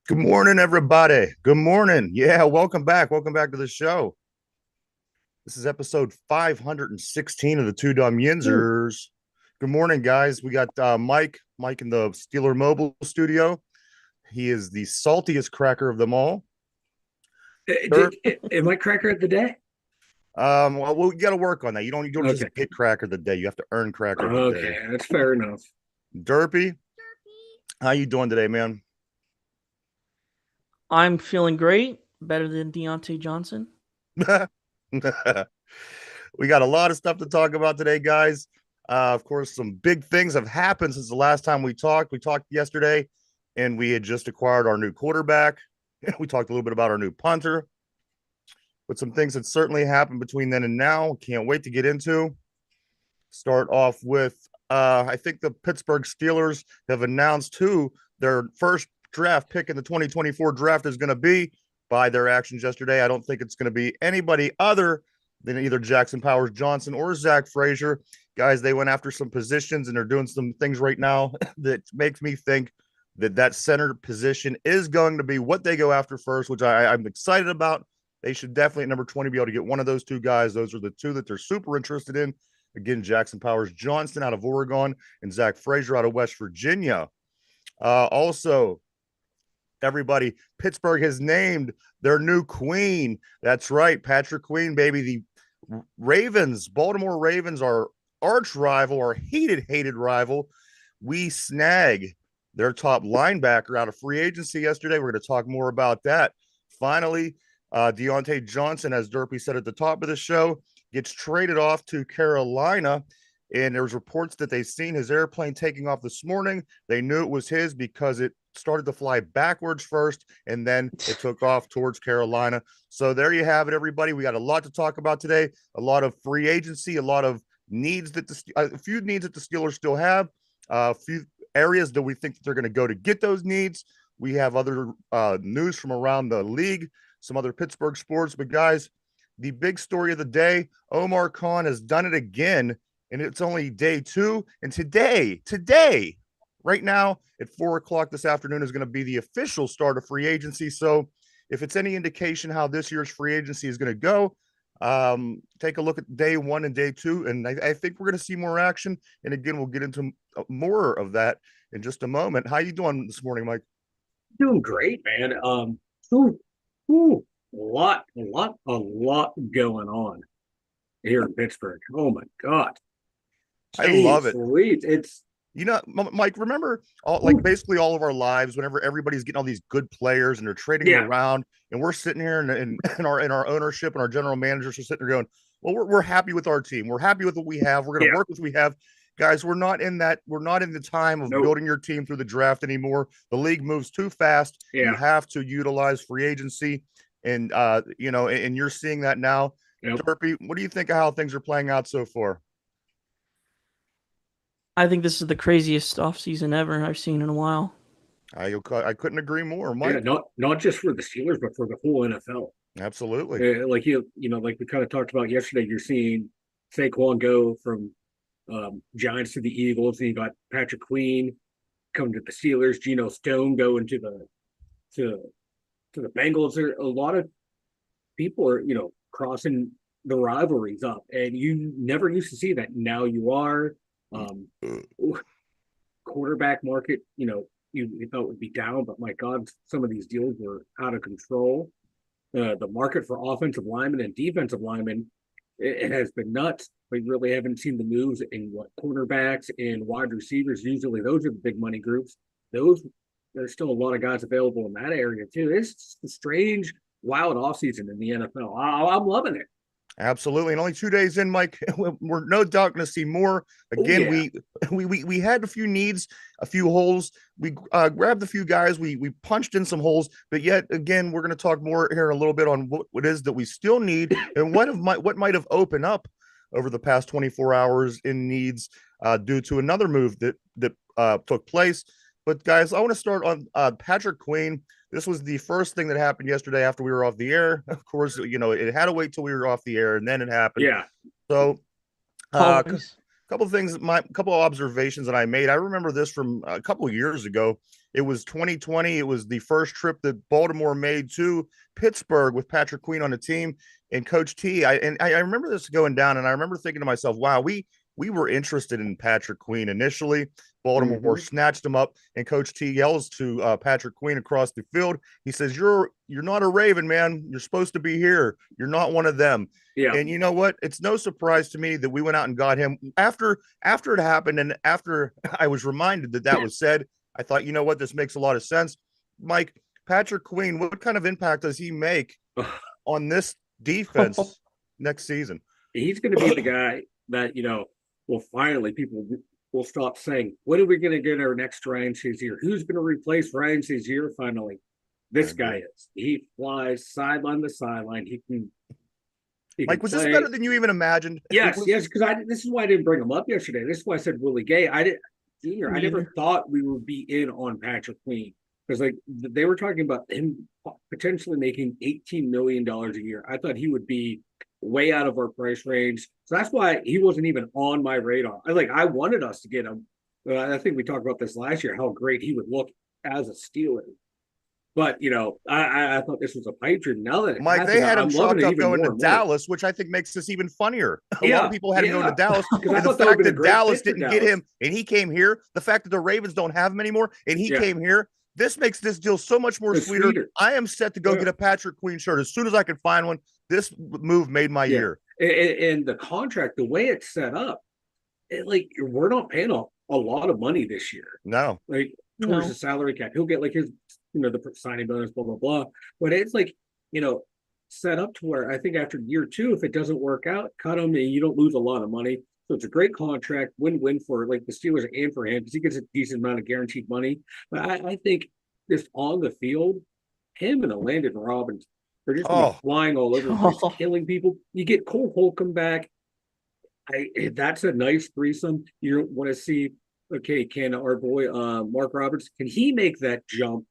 Good morning, everybody. Good morning. Yeah, welcome back. Welcome back to the show. This is episode 516 of the Two Dumb Ooh. Yinzers. Good morning, guys. We got Mike in the Steeler Mobile studio. He is the saltiest cracker of them all. Sure. Am I cracker of the day? Well, we got to work on that. You don't just Okay. get cracker of the day. You have to earn cracker of the day. Okay, that's fair enough. Derpy, how you doing today, man? I'm feeling great, better than Diontae Johnson. We got a lot of stuff to talk about today, guys. Of course, some big things have happened since the last time we talked. We talked yesterday, and we had just acquired our new quarterback. We talked a little bit about our new punter, but some things that certainly happened between then and now. Can't wait to get into. Start off with I think the Pittsburgh Steelers have announced who their first draft pick in the 2024 draft is going to be by their actions yesterday. I don't think it's going to be anybody other than either Jackson Powers Johnson or Zach Frazier. Guys, they went after some positions and they're doing some things right now that makes me think that center position is going to be what they go after first, which I'm excited about. They should definitely at number 20 be able to get one of those two guys. Those are the two that they're super interested in. Again, Jackson Powers Johnson out of Oregon and Zach Frazier out of West Virginia. Also, everybody, Pittsburgh has named their new queen. That's right, Patrick Queen, baby. The Ravens, Baltimore Ravens, our arch rival, our hated rival. We snag their top linebacker out of free agency yesterday. We're going to talk more about that. Finally, Diontae Johnson, as Derpy said at the top of the show, gets traded off to Carolina. And there's reports that they've seen his airplane taking off this morning. They knew it was his because it started to fly backwards first, and then it took off towards Carolina. So there you have it, everybody. We got a lot to talk about today. A lot of free agency, a lot of needs that a few needs that the Steelers still have, a few areas that we think that they're going to go to get those needs. We have other news from around the league, some other Pittsburgh sports. But guys, the big story of the day, Omar Khan has done it again, and it's only day two. And today, right now at 4 o'clock this afternoon is going to be the official start of free agency. So if it's any indication how this year's free agency is going to go, take a look at day one and day two. And I think we're going to see more action. And again, we'll get into more of that in just a moment. How you doing this morning, Mike? Doing great, man. Ooh, ooh, a lot going on here in Pittsburgh. Oh my God. I love Jeez, it. Louise, it's Mike, remember like ooh, basically all of our lives, whenever everybody's getting all these good players and they're trading them yeah, around, and we're sitting here in our ownership and our general managers are sitting there going, well, we're happy with our team. We're happy with what we have. We're going to yeah. work with what we have. Guys, we're not in the time of Nope. building your team through the draft anymore. The league moves too fast. You Yeah. have to utilize free agency. And and you're seeing that now. Nope. Derpy, what do you think of how things are playing out so far? I think this is the craziest offseason ever I've seen in a while. I couldn't agree more, Yeah, Mike. not just for the Steelers, but for the whole NFL. Absolutely. Like like we kind of talked about yesterday, you're seeing Saquon go from Giants to the Eagles, and you got Patrick Queen coming to the Steelers, Geno Stone going to to the Bengals. There a lot of people are crossing the rivalries up, and you never used to see that. Now you are. Um, Quarterback market, you thought would be down, but my God, some of these deals were out of control. The market for offensive linemen and defensive linemen, it has been nuts. We really haven't seen the moves in what quarterbacks and wide receivers. Usually, those are the big money groups. Those There's still a lot of guys available in that area too. It's a strange, wild offseason in the NFL. I'm loving it. Absolutely. And only 2 days in, Mike, we're no doubt going to see more. Oh Again, yeah, we had a few needs, a few holes. We grabbed a few guys. We punched in some holes, but yet again, we're going to talk more here in a little bit on what it is that we still need and what might have opened up over the past 24 hours in needs due to another move that took place. But guys, I want to start on Patrick Queen. This was the first thing that happened yesterday after we were off the air. Of course, it had to wait till we were off the air, and then it happened. yeah, So, a Always. couple of things, couple of observations that I made. I remember this from a couple of years ago. It was 2020. It was the first trip that Baltimore made to Pittsburgh with Patrick Queen on the team and Coach T. I remember this going down, and I remember thinking to myself, wow, we were interested in Patrick Queen initially. Baltimore snatched him up, and Coach T yells to Patrick Queen across the field. He says, "You're not a Raven, man. You're supposed to be here. You're not one of them." Yeah. And you know what? It's no surprise to me that we went out and got him after it happened, and after I was reminded that was said. I thought, you know what? This makes a lot of sense. Mike, Patrick Queen, what kind of impact does he make on this defense next season? He's going to be the guy that, will finally people will stop saying, when are we going to get our next Ryan Shazier? Who's going to replace Ryan Shazier finally? This guy is. He flies sideline to sideline. He can Mike, was this better than you even imagined? Yes, because this is why I didn't bring him up yesterday. This is why I said Willie Gay. I never thought we would be in on Patrick Queen, because they were talking about him potentially making $18 million a year. I thought he would be way out of our price range. So that's why he wasn't even on my radar. I wanted us to get him. I think we talked about this last year, how great he would look as a Steeler. But, I thought this was a pipe dream. Now that Mike, they had him chalked up going to Dallas, which I think makes this even funnier. A lot of people had him going to Dallas. And the fact that Dallas didn't get him and he came here, the fact that the Ravens don't have him anymore and he came here, this makes this deal so much more sweeter. I am set to go get a Patrick Queen shirt as soon as I can find one. This move made my year. And the contract, the way it's set up, we're not paying a lot of money this year. No. Towards the salary cap. He'll get his, the signing bonus, blah, blah, blah. But it's set up to where I think after year 2, if it doesn't work out, cut him and you don't lose a lot of money. So it's a great contract, win-win for the Steelers and for him, because he gets a decent amount of guaranteed money. But I think just on the field, him and Landon Robbins are just flying all over the place, killing people. You get Cole Holcomb back. That's a nice threesome. You don't want to see, can our boy Mark Roberts, can he make that jump?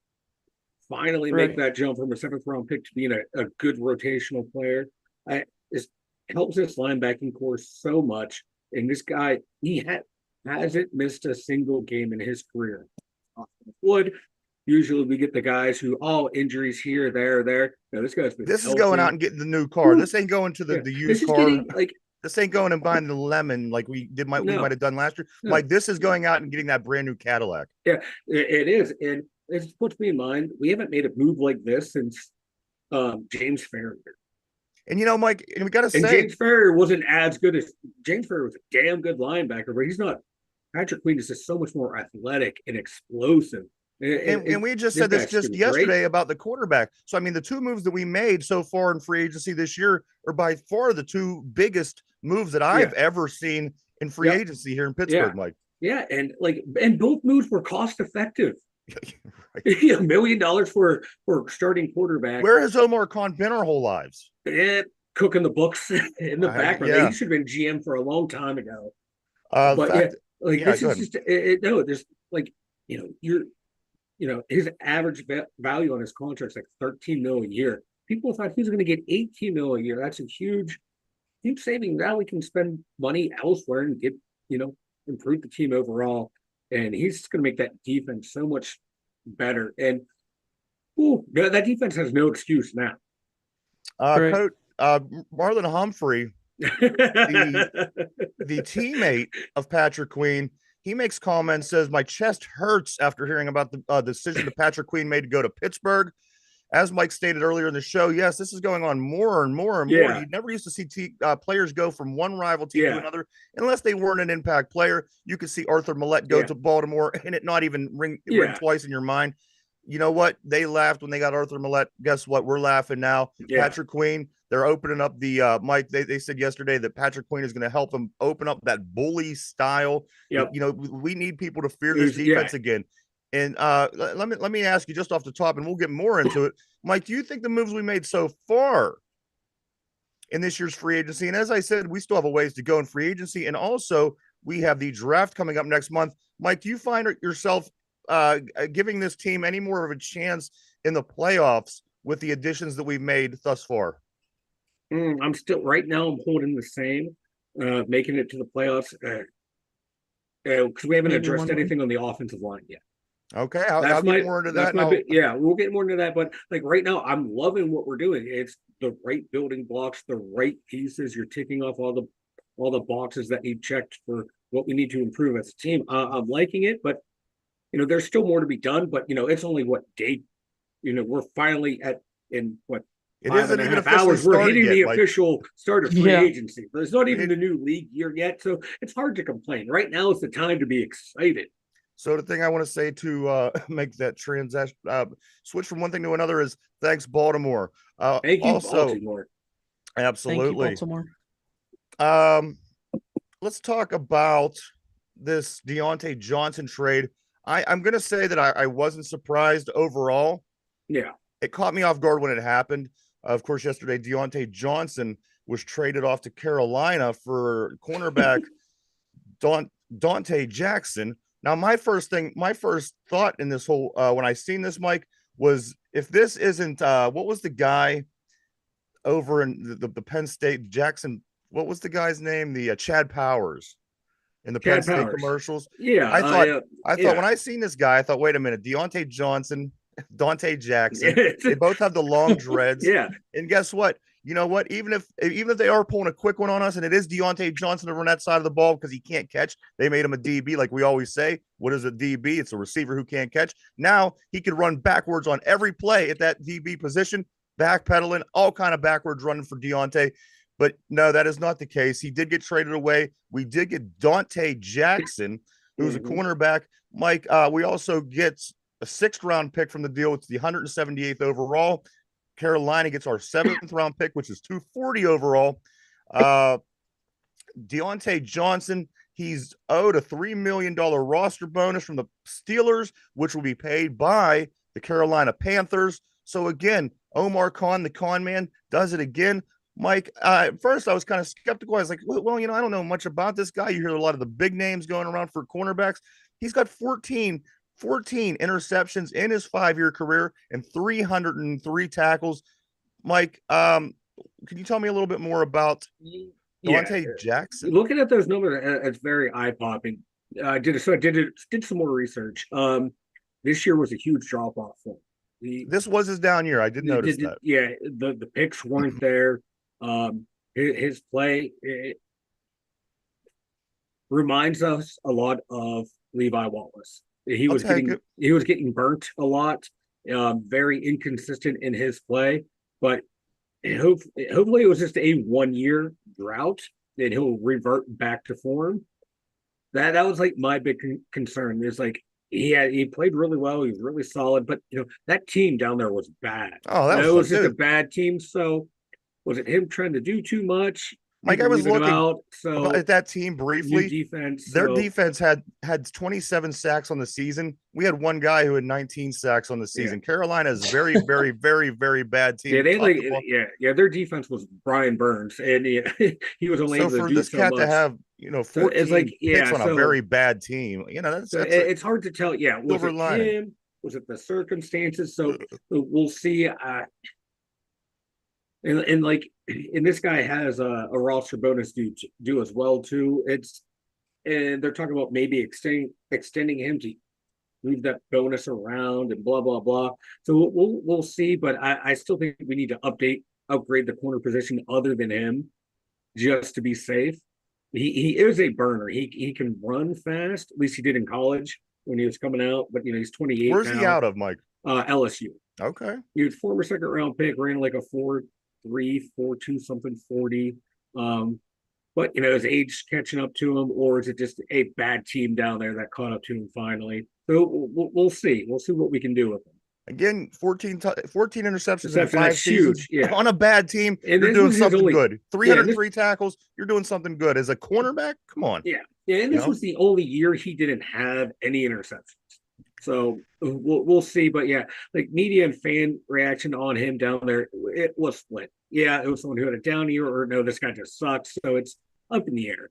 Finally make that jump from a 7th round pick to being a good rotational player. It helps this linebacking core so much. And this guy, he hasn't missed a single game in his career. Usually we get the guys who, injuries here, there. No, this guy's been This is going out and getting the new car. This ain't going to the used car. This ain't going and buying the lemon like we might have done last year. No. This is going out and getting that brand new Cadillac. Yeah, it is. And it puts me in mind, we haven't made a move like this since James Farrior. And Mike, and we got to say, James Farrior wasn't as good as James Farrior was a damn good linebacker, but he's not. Patrick Queen is just so much more athletic and explosive. And we just said this just yesterday about the quarterback. So, the 2 moves that we made so far in free agency this year are by far the 2 biggest moves that I've ever seen in free agency here in Pittsburgh, Mike. Yeah, and both moves were cost effective. $1 million for starting quarterback. Where has Omar Khan been our whole lives? Cooking the books in the background. Yeah. He should have been GM for a long time ago. This is just there's his average value on his contract is $13 million a year. People thought he was going to get $18 million a year. That's a huge saving. Now we can spend money elsewhere and get improve the team overall. And he's going to make that defense so much better. And that defense has no excuse now. Coach Marlon Humphrey, the teammate of Patrick Queen, he makes comments, says, my chest hurts after hearing about the decision that Patrick Queen made to go to Pittsburgh. As Mike stated earlier in the show, yes, this is going on more and more and more. You never used to see players go from one rival team to another unless they weren't an impact player. You could see Arthur Millette go to Baltimore and it not even ring twice in your mind. You know what? They laughed when they got Arthur Millette. Guess what? We're laughing now. Patrick Queen, they're opening up the Mike. They said yesterday that Patrick Queen is going to help them open up that bully style. We need people to fear this defense again. And let me ask you just off the top, and we'll get more into it. Mike, do you think the moves we made so far in this year's free agency, and as I said, we still have a ways to go in free agency, and also we have the draft coming up next month. Mike, do you find yourself giving this team any more of a chance in the playoffs with the additions that we've made thus far? I'm still right now. I'm holding the same, making it to the playoffs because we haven't addressed anything on the offensive line yet. Okay, I'll get more into that. Yeah, we'll get more into that. But like right now, I'm loving what we're doing. It's the right building blocks, the right pieces. You're ticking off all the boxes that you checked for what we need to improve as a team. I'm liking it, but there's still more to be done. But it's only what day. We're finally in what It five isn't and a even half officially hours. We're started hitting yet, the Mike. official start of free Yeah. agency. There's not even the new league year yet, so it's hard to complain. Right now is the time to be excited. So the thing I want to say to make that transaction switch from one thing to another is thanks, Baltimore. Thank you, Also, Baltimore. Thank you, absolutely. Baltimore. Let's talk about this Diontae Johnson trade. I'm going to say that I wasn't surprised overall. Yeah. It caught me off guard when it happened. Of course, yesterday, Diontae Johnson was traded off to Carolina for cornerback Diontae Jackson. Now, my first thought in this whole, when I seen this, Mike, was if this isn't, what was the guy over in the Penn State, Jackson, what was the guy's name? The Chad Powers in the Penn State commercials. Yeah. I thought when I seen this guy, I thought, wait a minute, Diontae Johnson, Diontae Jackson, they both have the long dreads. Yeah. And guess what? You know what? Even if they are pulling a quick one on us, and it is Diontae Johnson over on that side of the ball because he can't catch, they made him a DB, like we always say. What is a DB? It's a receiver who can't catch. Now he could run backwards on every play at that DB position, backpedaling, all kind of backwards running for Diontae. But no, that is not the case. He did get traded away. We did get Diontae Jackson, who's a cornerback. Mike, we also get a 6th round pick from the deal. It's the 178th overall. Carolina gets our 7th round pick, which is 240 overall. Diontae Johnson, he's owed a $3 million roster bonus from the Steelers, which will be paid by the Carolina Panthers. So again, Omar Khan, the con man, does it again. Mike, at first I was kind of skeptical. I was like, well, I don't know much about this guy. You hear a lot of the big names going around for cornerbacks. He's got 14 interceptions in his 5-year career and 303 tackles. Mike, can you tell me a little bit more about Diontae Jackson? Looking at those numbers, it's very eye-popping. I did some more research. This year was a huge drop-off for him. This was his down year. I did notice that. Yeah, the picks weren't there. His play reminds us a lot of Levi Wallace. He was getting burnt a lot, very inconsistent in his play. But hopefully it was just a 1-year drought and he'll revert back to form. That was like my big concern. Is like he played really well. He was really solid, but that team down there was bad. Oh, that was just a bad team. So was it him trying to do too much? Mike, I was looking at that team briefly. Defense, their defense had 27 sacks on the season. We had one guy who had 19 sacks on the season. Yeah. Carolina is very, very, very, very bad team. Yeah, their defense was Brian Burns, and he was only able to do so much. So for this cat to have 14 picks on a very bad team, it's hard to tell. Yeah, was it him? Was it the circumstances? So we'll see. And this guy has a roster bonus due as well too. And they're talking about maybe extending him to move that bonus around and blah blah blah. So we'll see. But I still think we need to upgrade the corner position other than him, just to be safe. He is a burner. He can run fast. At least he did in college when he was coming out. But he's 28. Where's now. He out of, Mike? LSU. Okay. He was former 2nd round pick, ran like a 4.3, 4.2 something 40. But is age catching up to him, or is it just a bad team down there that caught up to him finally? So we'll see. We'll see what we can do with him. Again, 14 interceptions in 5 seasons. Yeah. On a bad team. And you're doing something good. 303 tackles. You're doing something good as a cornerback. Come on. Yeah. And this was the only year he didn't have any interceptions. So we'll see. But yeah, like media and fan reaction on him down there, it was split. Yeah, it was someone who had a down year, or no, this guy just sucks. So it's up in the air.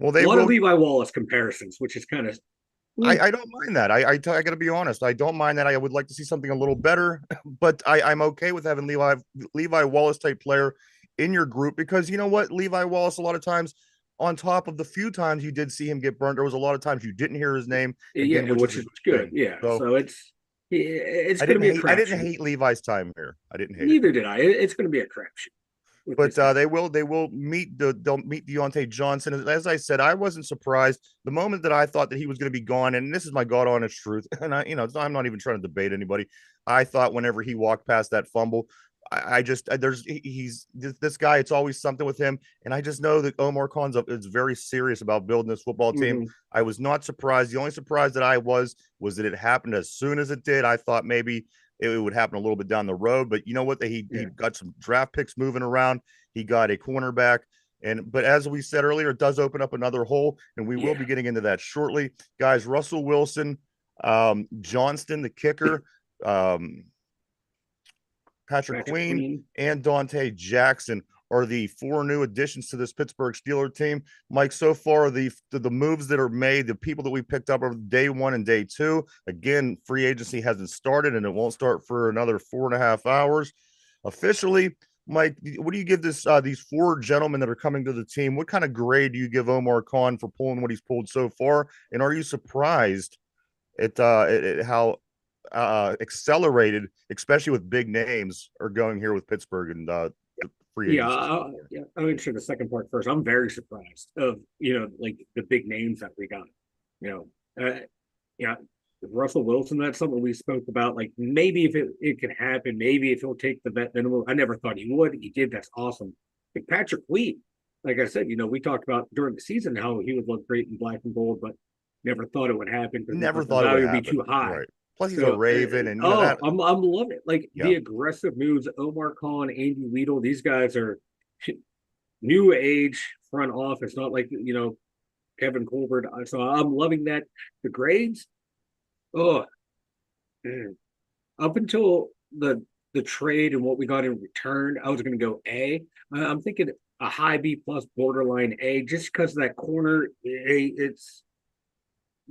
Well, a lot of Levi Wallace comparisons, which is kind of. I don't mind that. I got to be honest. I don't mind that. I would like to see something a little better, but I'm okay with having Levi Wallace type player in your group, because you know what, Levi Wallace a lot of times on top of the few times you did see him get burnt, there was a lot of times you didn't hear his name Yeah, again, which is good. thing. Yeah, So so it's going to be a I didn't crapshoot. hate Levi's time here. I didn't hate it. Neither did I. It's going to be a crapshoot with But this guy. they'll meet Diontae Johnson. As I said, I wasn't surprised the moment that I thought that he was going to be gone, and this is my God honest truth. And I'm not even trying to debate anybody. I thought whenever he walked past that fumble, I just he's this guy. It's always something with him, and I just know that Omar Khan is very serious about building this football team. Mhm. I was not surprised. The only surprise that I was that it happened as soon as it did. I thought maybe it would happen a little bit down the road, but you know what? He got some draft picks moving around. He got a cornerback. But as we said earlier, it does open up another hole, and we will be getting into that shortly. Guys, Russell Wilson, Johnston, the kicker, Patrick Queen, and Diontae Jackson are the 4 new additions to this Pittsburgh Steelers team. Mike, so far the moves that are made, the people that we picked up over day 1 and day 2. Again, free agency hasn't started, and it won't start for another 4.5 hours. Officially, Mike, what do you give these 4 gentlemen that are coming to the team? What kind of grade do you give Omar Khan for pulling what he's pulled so far? And are you surprised at how accelerated, especially with big names, are going here with Pittsburgh and free agency? I'll answer the second part first. I'm very surprised of like the big names that we got. Russell Wilson, that's something we spoke about. Like maybe if it could happen, maybe if he'll take the vet minimum. I never thought he would. He did. That's awesome. Like Patrick Queen, like I said, we talked about during the season how he would look great in black and gold, but never thought it would happen. Never thought it would happen. Be too high. Right. Plus, he's a Raven, and I'm loving it. Like the aggressive moves, Omar Khan, Andy Weidel, these guys are new age front office, not like Kevin Colbert. So I'm loving that. The grades, up until the trade and what we got in return, I was going to go A. I'm thinking a high B plus, borderline A, just because of that corner. It's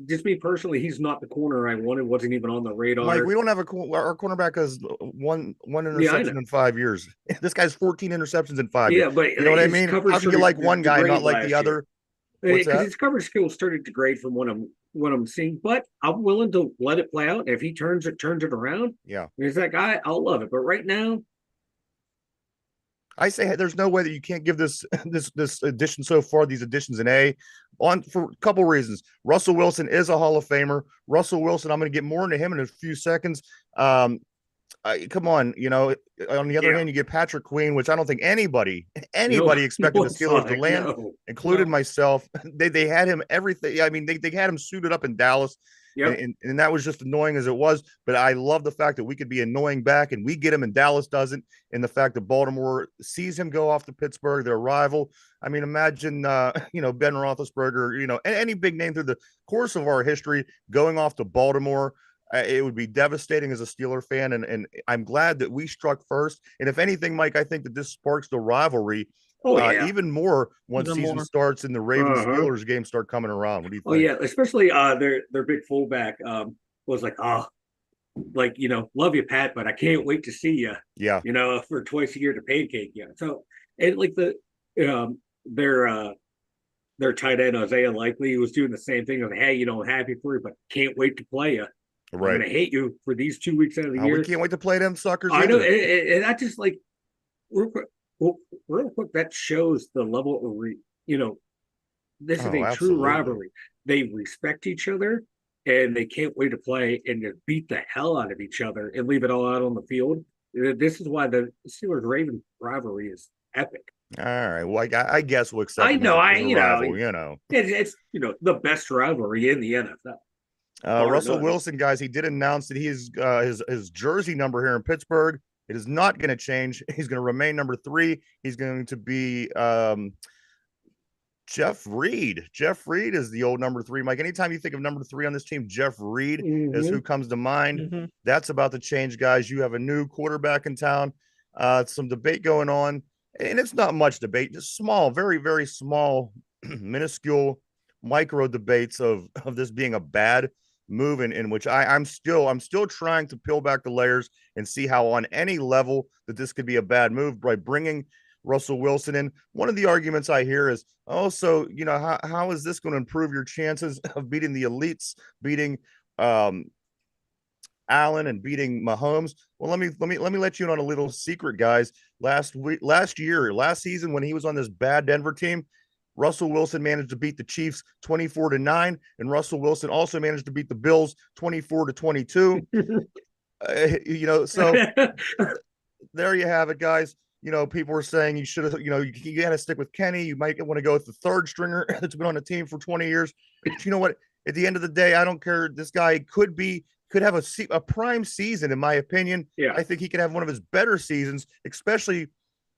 just me personally, he's not the corner I wanted. Wasn't even on the radar. Mike, we don't have our cornerback has one interception in 5 years. This guy's 14 interceptions in 5 years. Yeah, but you know what I mean? How can you like one guy, not like the other? Because his coverage skills started to degrade from what I'm seeing. But I'm willing to let it play out. If he turns it around, he's that guy. I'll love it. But right now, I say there's no way that you can't give this addition so far, these additions an A, for a couple reasons. Russell Wilson is a Hall of Famer. Russell Wilson, I'm going to get more into him in a few seconds. Come on, on the other hand, you get Patrick Queen, which I don't think anybody expected the Steelers to land, included myself. They had him everything. I mean, they had him suited up in Dallas. Yep. And that was just annoying as it was. But I love the fact that we could be annoying back and we get him and Dallas doesn't. And the fact that Baltimore sees him go off to Pittsburgh, their rival. I mean, imagine, Ben Roethlisberger, any big name through the course of our history going off to Baltimore. It would be devastating as a Steeler fan. And I'm glad that we struck first. And if anything, Mike, I think that this sparks the rivalry. Even more once season starts and the Ravens Steelers games start coming around. What do you think? Oh yeah, especially their big fullback was like, love you, Pat, but I can't wait to see you. Yeah, for twice a year to pancake you. So and like their tight end Isaiah Likely was doing the same thing of, hey, happy for you, but can't wait to play you. Right, I'm gonna hate you for these 2 weeks out of the year. We can't wait to play them suckers. I know, and I just like real quick, that shows the level of this is a true rivalry. They respect each other and they can't wait to play and to beat the hell out of each other and leave it all out on the field. This is why the Steelers-Ravens rivalry is epic. All right, well, I guess we'll accept. It's the best rivalry in the NFL. Russell Wilson, guys, he did announce that he is his jersey number here in Pittsburgh. It is not going to change. He's going to remain number 3. He's going to be Jeff Reed. Jeff Reed is the old number 3. Mike, anytime you think of number 3 on this team, Jeff Reed is who comes to mind. Mm-hmm. That's about to change, guys. You have a new quarterback in town. Some debate going on, and it's not much debate, just small, very, very small, minuscule, micro debates of this being a bad move in which I'm still trying to peel back the layers and see how on any level that this could be a bad move by bringing Russell Wilson. And one of the arguments I hear is, oh, so, how is this going to improve your chances of beating the elites, beating Allen and beating Mahomes? Well, let you in on a little secret, guys. Last season, when he was on this bad Denver team, Russell Wilson managed to beat the Chiefs 24-9, and Russell Wilson also managed to beat the Bills 24-22. So there you have it, guys. People were saying you should have, you got to stick with Kenny. You might want to go with the third stringer that's been on the team for 20 years. But you know what? At the end of the day, I don't care. This guy could have a prime season, in my opinion. Yeah. I think he could have one of his better seasons, especially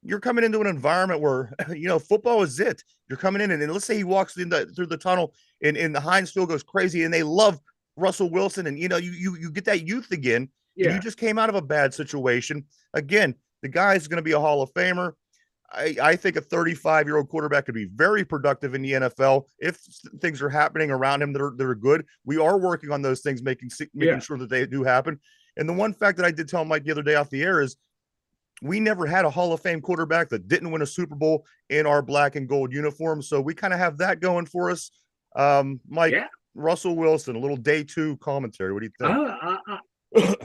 you're coming into an environment where, football is it. You're coming in, and let's say he walks through the tunnel and the Heinz Field goes crazy, and they love Russell Wilson, and, you get that youth again. Yeah. You just came out of a bad situation. Again, the guy's going to be a Hall of Famer. I think a 35-year-old quarterback could be very productive in the NFL if things are happening around him that are good. We are working on those things, making sure that they do happen. And the one fact that I did tell Mike the other day off the air is we never had a Hall of Fame quarterback that didn't win a Super Bowl in our black and gold uniform. So we kind of have that going for us. Mike, Russell Wilson, a little day two commentary. What do you think?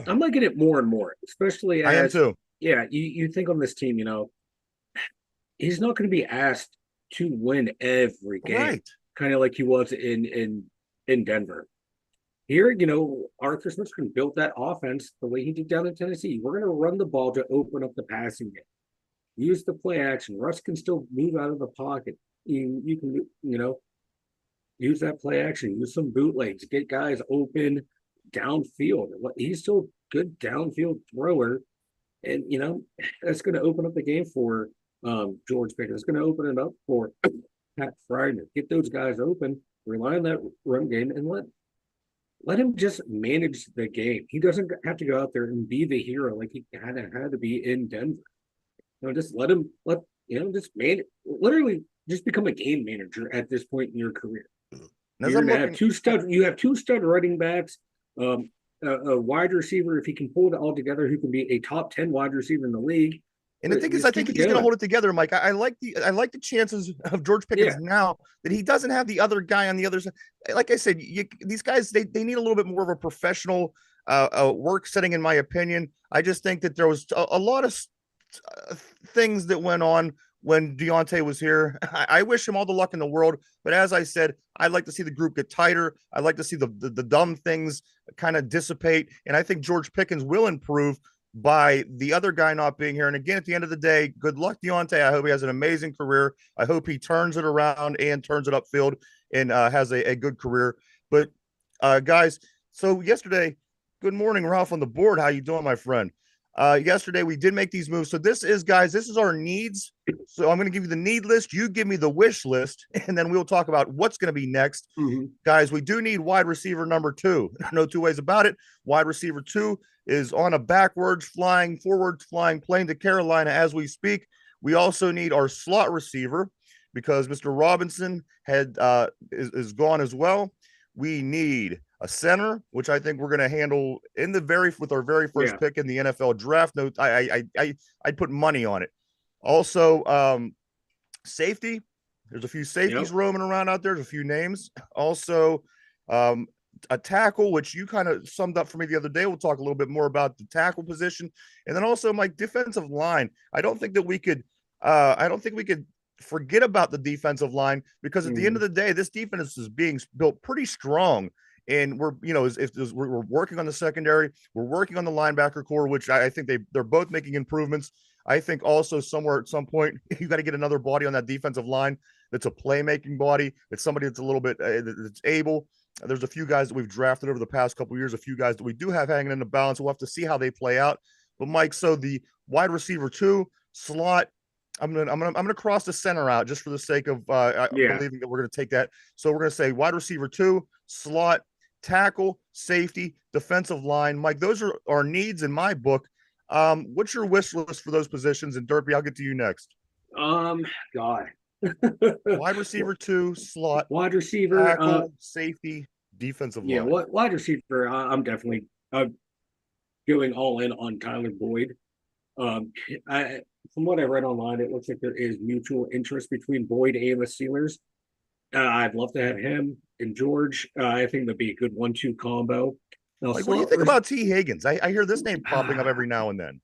I'm liking it more and more, especially as I am too. Yeah, you think on this team, he's not going to be asked to win every game, Right. Kind of like he was in Denver. Here, Arthur Smithson built that offense the way he did down in Tennessee. We're going to run the ball to open up the passing game. Use the play action. Russ can still move out of the pocket. You can, use that play action. Use some bootlegs. Get guys open downfield. He's still a good downfield thrower. And, that's going to open up the game for George Pickens. It's going to open it up for Pat Fryer. Get those guys open, rely on that run game, and let him just manage the game. He doesn't have to go out there and be the hero like he had to be in Denver. Just just literally just become a game manager at this point in your career. You have two stud running backs, a wide receiver, if he can pull it all together, who can be a top 10 wide receiver in the league. And the thing is, I think he's going to hold it together, Mike. I like the chances of George Pickens now that he doesn't have the other guy on the other side. Like I said, these guys, they need a little bit more of a professional work setting, in my opinion. I just think that there was a lot of things that went on when Diontae was here. I wish him all the luck in the world. But as I said, I'd like to see the group get tighter. I'd like to see the dumb things kind of dissipate. And I think George Pickens will improve by the other guy not being here. And again, at the end of the day, good luck, Diontae. I hope he has an amazing career. I hope he turns it around and turns it upfield and has a good career. But guys, so yesterday, good morning, Ralph on the board. How you doing, my friend? Yesterday we did make these moves. So this is our needs. So I'm going to give you the need list. You give me the wish list, and then we'll talk about what's going to be next. Mm-hmm. Guys, we do need wide receiver number 2. No two ways about it. Wide receiver 2 is on a backwards flying, forwards flying plane to Carolina as we speak. We also need our slot receiver because Mr. Robinson is gone as well. We need a center, which I think we're going to handle with our very first pick in the NFL draft. No, I'd put money on it. Also, safety. There's a few safeties roaming around out there. There's a few names. Also, a tackle, which you kind of summed up for me the other day. We'll talk a little bit more about the tackle position, and then also my defensive line. I don't think we could forget about the defensive line because at the end of the day, this defense is being built pretty strong. And we're working on the secondary, we're working on the linebacker core, which I think they're both making improvements. I think also somewhere at some point you got to get another body on that defensive line that's a playmaking body. It's somebody that's a little bit that's able. There's a few guys that we've drafted over the past couple of years, a few guys that we do have hanging in the balance. We'll have to see how they play out. But Mike, so the wide receiver 2 slot, I'm gonna cross the center out just for the sake of believing that we're gonna take that. So we're gonna say wide receiver 2 slot, tackle, safety, defensive line. Mike, those are our needs in my book. What's your wish list for those positions? And Derpy, I'll get to you next. God. Wide receiver 2 slot, wide receiver, tackle, safety, defensive line. Wide receiver. I'm definitely going all in on Tyler Boyd. from what I read online, it looks like there is mutual interest between Boyd and the Steelers. I'd love to have him and George. I think that'd be a good 1-2 combo. Now, Like, what do you think about T. Higgins? I hear this name popping up every now and then.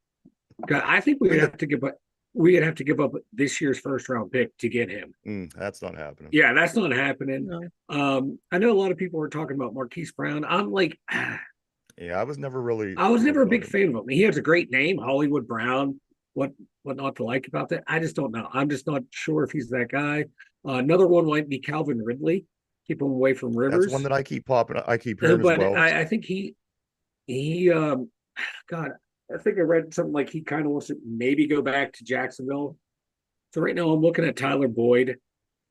I think we'd have to give up. We'd have to give up this year's first round pick to get him. That's not happening. Yeah, that's not happening. No. I know a lot of people are talking about Marquise Brown. I'm like, yeah, I was never a big fan of him. He has a great name, Hollywood Brown. What not to like about that? I just don't know. I'm just not sure if he's that guy. Another one might be Calvin Ridley. Keep him away from Rivers. That's one that I keep popping. I keep hearing but as well. I think he God, I think I read something like he kind of wants to maybe go back to Jacksonville. So right now I'm looking at Tyler Boyd,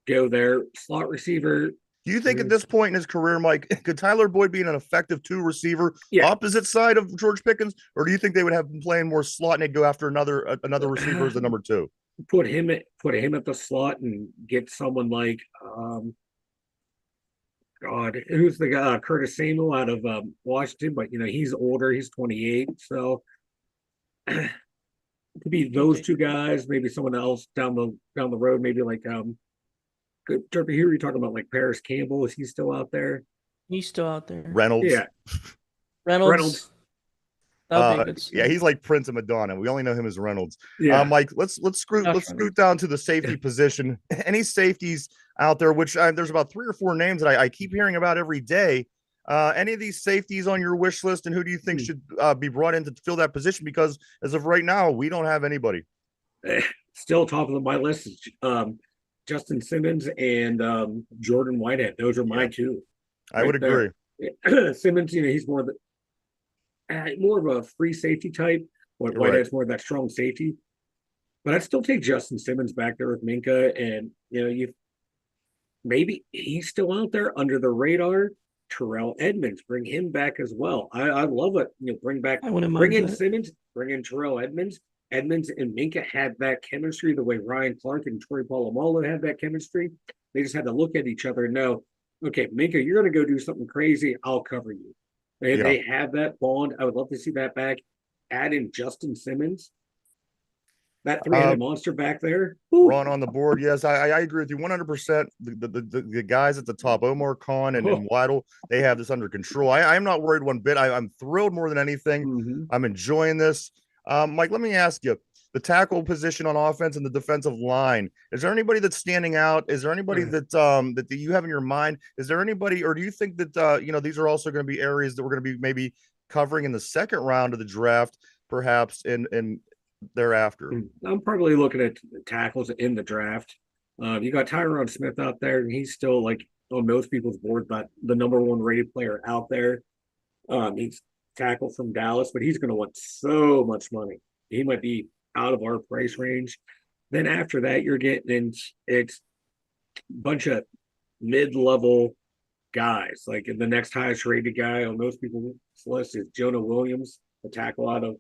go there, slot receiver. Do you think at this point in his career, Mike, could Tyler Boyd be an effective 2 receiver, opposite side of George Pickens, or do you think they would have him playing more slot and they'd go after another receiver as the number 2? Put him at the slot and get someone like who's the guy? Curtis Samuel out of Washington, but he's older, he's 28, so it could be those 2 guys, maybe someone else down the road, maybe like Derby, here you're talking about like Paris Campbell. Is he still out there? He's still out there. Reynolds. Yeah. Reynolds. Yeah, he's like Prince of Madonna. We only know him as Reynolds. Yeah. Mike, let's scoot down to the safety position. Any safeties out there, which there's about 3 or 4 names that I keep hearing about every day. Any of these safeties on your wish list, and who do you think should be brought in to fill that position? Because as of right now, we don't have anybody. Still top of my list is Justin Simmons and Jordan Whitehead. Those are my 2. I would agree. Simmons, he's more of a free safety type. Whitehead's more of that strong safety. But I'd still take Justin Simmons back there with Minka, and maybe he's still out there under the radar. Terrell Edmonds, bring him back as well. I love it. Bring in Simmons, bring in Terrell Edmonds. Edmonds and Minka had that chemistry the way Ryan Clark and Troy Polamalu had that chemistry. They just had to look at each other and know, okay, Minka, you're going to go do something crazy. I'll cover you. They have that bond. I would love to see that back. Add in Justin Simmons. That 3-headed monster back there. Ron on the board. Yes, I agree with you 100%. The guys at the top, Omar Khan and Waddle, they have this under control. I'm not worried one bit. I'm thrilled more than anything. Mm-hmm. I'm enjoying this. Mike, let me ask you, the tackle position on offense and the defensive line, is there anybody that's standing out? Is there anybody that you have in your mind? Is there anybody, or do you think that these are also going to be areas that we're going to be maybe covering in the second round of the draft, perhaps in thereafter? I'm probably looking at tackles in the draft. You got Tyron Smith out there, and he's still like on most people's board, but the number 1 rated player out there. He's tackle from Dallas, but he's going to want so much money. He might be out of our price range. Then after that, you're getting in, it's a bunch of mid-level guys. Like the next highest rated guy on most people's list is Jonah Williams, the tackle out of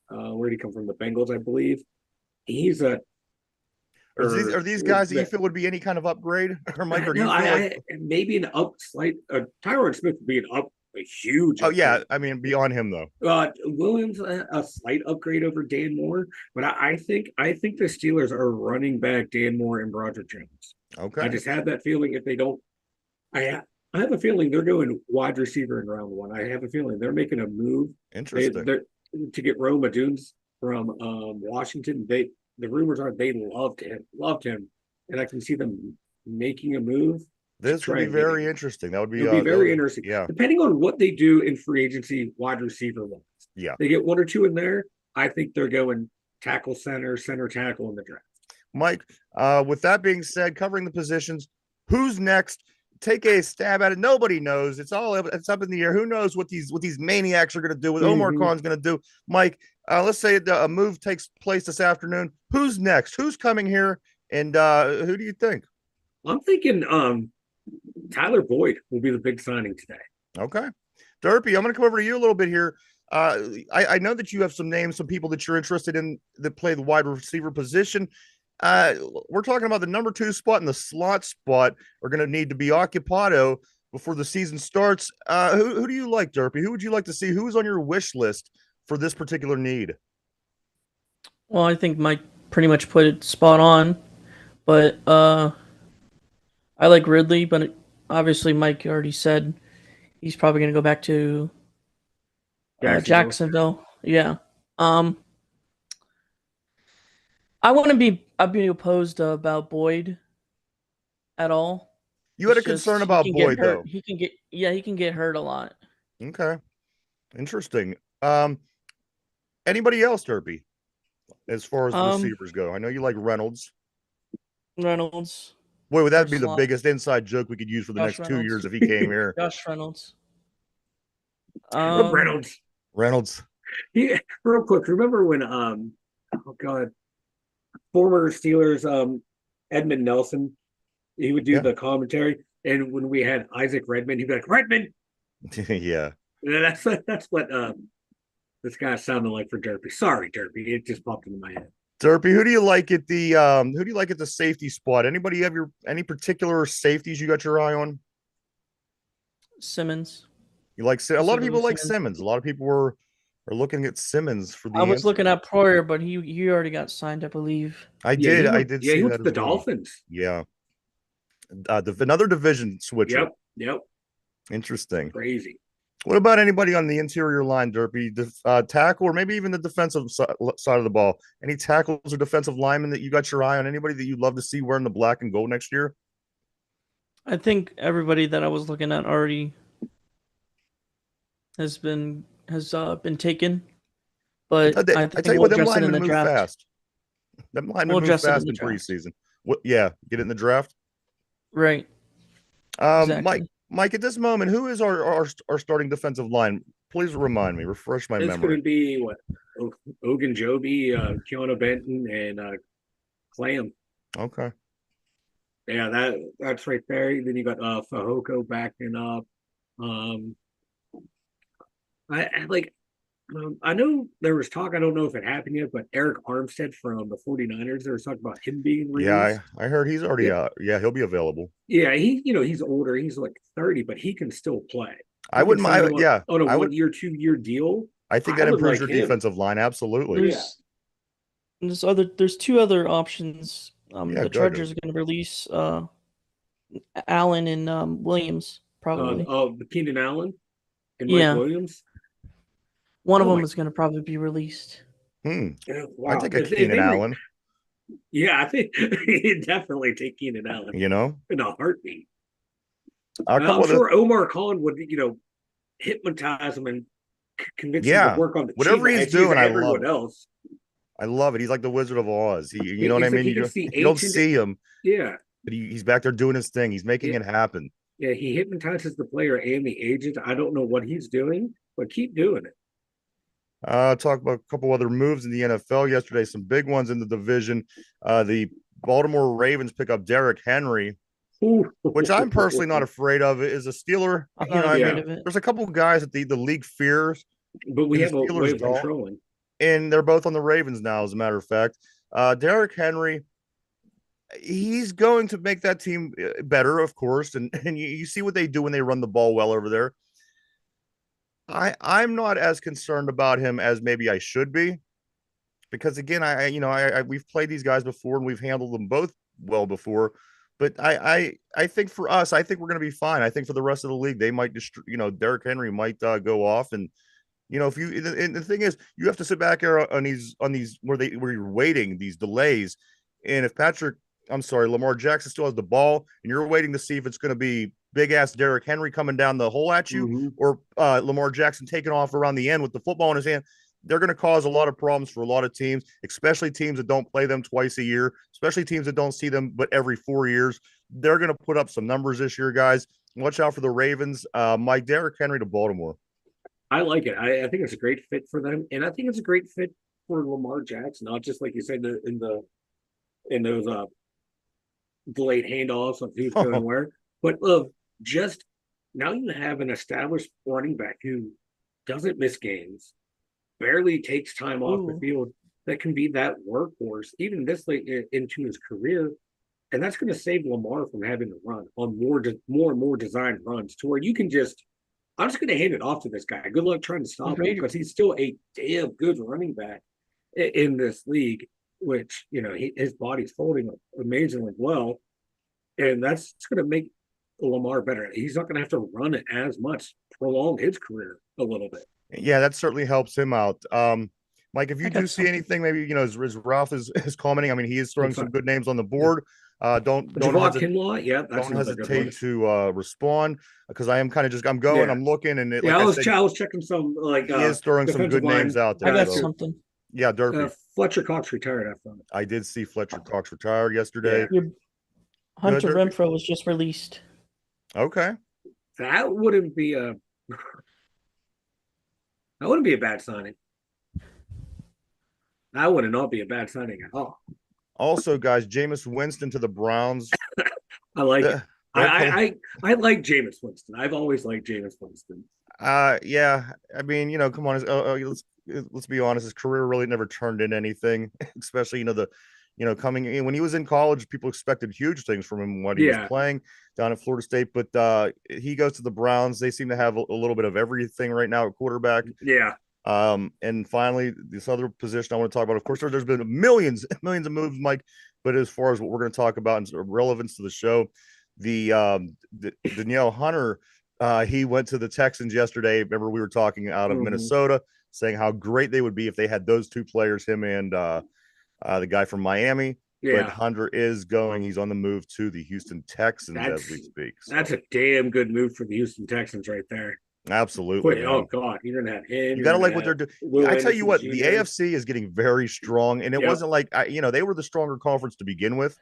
where did he come from? The Bengals, I believe. He's a. Are these guys that you feel would be any kind of upgrade, or Mike? Or do you feel maybe an slight. Tyron Smith would be a huge. Oh, yeah. I mean, beyond him, though. Williams, a slight upgrade over Dan Moore. But I think the Steelers are running back Dan Moore and Broderick Jones. Okay. I just have that feeling if they don't. I have a feeling they're going wide receiver in round 1. I have a feeling they're making a move. Interesting. To get Rome Odunze from Washington. The rumors are they loved him. And I can see them making a move. This would be very interesting. That would be very interesting. Yeah. Depending on what they do in free agency, wide receiver wise. Yeah. They get 1 or 2 in there. I think they're going tackle center tackle in the draft. Mike, with that being said, covering the positions, who's next? Take a stab at it. Nobody knows. It's up in the air. Who knows what these maniacs are going to do? What Omar Khan's going to do? Mike, let's say a move takes place this afternoon. Who's next? Who's coming here? And who do you think? I'm thinking Tyler Boyd will be the big signing today. Okay. Derpy, I'm going to come over to you a little bit here. I know that you have some names, some people that you're interested in that play the wide receiver position. We're talking about the number 2 spot and the slot spot are going to need to be occupado before the season starts. Who do you like, Derpy? Who would you like to see? Who's on your wish list for this particular need? Well, I think Mike pretty much put it spot on. But I like Ridley, but obviously Mike already said he's probably going to go back to Jacksonville. Yeah. Um, I'd be opposed about Boyd at all. You had It's a concern just he about can get Boyd, hurt. though. He can get hurt a lot. Okay, interesting. Anybody else, Derpy, as far as the Um, receivers go? I know you like Reynolds. Reynolds Boy, would for that be the slot. biggest inside joke we could use for the Josh next 2 Reynolds. years if he came here? Josh Reynolds. Reynolds. Reynolds. Yeah, real quick. Remember when oh god, former Steelers Edmund Nelson, he would do Yeah. the commentary, and when we had Isaac Redmond, he'd be like Redmond. Yeah. Yeah, that's what this guy sounded like for Derpy. Sorry, Derpy, it just popped into my head. Derpy, who do you like at the safety spot? Anybody have any particular safeties you got your eye on? Simmons. You like a lot of people like Simmons. Simmons. A lot of people are looking at Simmons for the I was answer. looking at Poyer, but he already got signed, I believe. I did He see went that to the as well. Dolphins. Yeah. Another division switcher. Yep. Interesting. Crazy. What about anybody on the interior line, Derpy? Tackle or maybe even the defensive side of the ball? Any tackles or defensive linemen that you got your eye on? Anybody that you'd love to see wearing the black and gold next year? I think everybody that I was looking at already has been taken, but I I think tell you we'll what, them address it in linemen the move draft. fast. Them linemen We'll move address it in fast the in draft. preseason. Yeah, get it in the draft. Right. Exactly. Mike, at this moment, who is our starting defensive line? Please remind me, refresh my It's memory. going to be what Ogunjobi, Keanu Benton, and Clam. Okay. Yeah, that's right there. Then you got Fahoko backing up. I like. I know there was talk. I don't know if it happened yet, but Eric Armstead from the 49ers, there was talk about him being released. Yeah, I heard he's already Yeah. he'll be available. Yeah, he's older. He's like 30, but he can still play. I wouldn't mind. On a I would. 1-year, 2-year deal. I think I that would improves like your him. defensive line. Absolutely. There's two other options. Yeah, The go ahead. Chargers are going to release Allen and Williams probably. Keenan Allen and Mike Yeah. Williams. One of them is going to probably be released. Wow. I take a Keenan Allen. Yeah, I think he'd definitely take Keenan Allen. You know, in a heartbeat. I'm sure Omar Khan would, hypnotize him and convince him to work on the whatever cheap he's doing. I love everyone it. else. I love it. He's like the Wizard of Oz. You know what I mean? You don't see him. Yeah. But he's back there doing his thing. He's making it happen. Yeah, he hypnotizes the player and the agent. I don't know what he's doing, but keep doing it. Talk about a couple other moves in the NFL yesterday. Some big ones in the division. The Baltimore Ravens pick up Derrick Henry, which I'm personally not afraid of. Is a Steeler. I'm not afraid of it. There's a couple guys that the league fears, but we have a way of controlling. And they're both on the Ravens now, as a matter of fact. Derrick Henry, he's going to make that team better, of course. And you see what they do when they run the ball well over there. I'm not as concerned about him as maybe I should be, because again, we've played these guys before and we've handled them both well before. But I think for us, I think we're going to be fine. I think for the rest of the league, they might Derrick Henry might go off, and if you and the thing is, you have to sit back here on these where you're waiting these delays, and if Lamar Jackson still has the ball, and you're waiting to see if it's going to be big ass Derrick Henry coming down the hole at you, or Lamar Jackson taking off around the end with the football in his hand, they're going to cause a lot of problems for a lot of teams, especially teams that don't play them twice a year, especially teams that don't see them but every 4 years. They're going to put up some numbers this year, guys. Watch out for the Ravens. Mike, Derrick Henry to Baltimore. I like it. I think it's a great fit for them, and I think it's a great fit for Lamar Jackson. Not just like you said in those delayed handoffs of who's going where, but just now you have an established running back who doesn't miss games, barely takes time off the field, that can be that workhorse even this late into his career, and that's going to save Lamar from having to run on more and more designed runs to where you can I'm just going to hand it off to this guy. Good luck trying to stop him, because he's still a damn good running back in this league. which his body's holding amazingly well, and that's going to make Lamar better. He's not going to have to run it as much, prolong his career a little bit. Yeah, that certainly helps him out. Mike, if you I got do see something. anything, maybe as Ralph is commenting. I mean, he is throwing It's some not, good names on the board. Don't Javon hesitate. Kinlaw, yeah, that's Don't another good one. hesitate to respond because I am kind of I'm going, Yeah, I'm looking, and yeah. like I said, I was checking some he is throwing some defensive good names line out I there. got So too. something. yeah, Derpy. Fletcher Cox retired after that. I did see Fletcher Cox retired yesterday. Yeah. Your Go ahead, Hunter Derpy. Renfro was just released. Okay. That wouldn't be a bad signing. That would not be a bad signing at all. Also, guys, Jameis Winston to the Browns. I like it. They're playing- I like Jameis Winston. I've always liked Jameis Winston. Yeah. I mean, come on. Let's be honest. His career really never turned into anything, especially coming in when he was in college. People expected huge things from him when he was playing down at Florida State. But he goes to the Browns. They seem to have a little bit of everything right now at quarterback. Yeah. And finally, this other position I want to talk about. Of course, there's been millions of moves, Mike. But as far as what we're going to talk about and relevance to the show, the Danielle Hunter. He went to the Texans yesterday. Remember, we were talking out of Minnesota, saying how great they would be if they had those two players, him and the guy from Miami. Yeah. But Hunter is going. He's on the move to the Houston Texans as we speak. So. That's a damn good move for the Houston Texans right there. Absolutely. Oh, God. You're going to have him. You got to like what they're doing. I tell you what, the AFC is getting very strong. And it wasn't like, they were the stronger conference to begin with.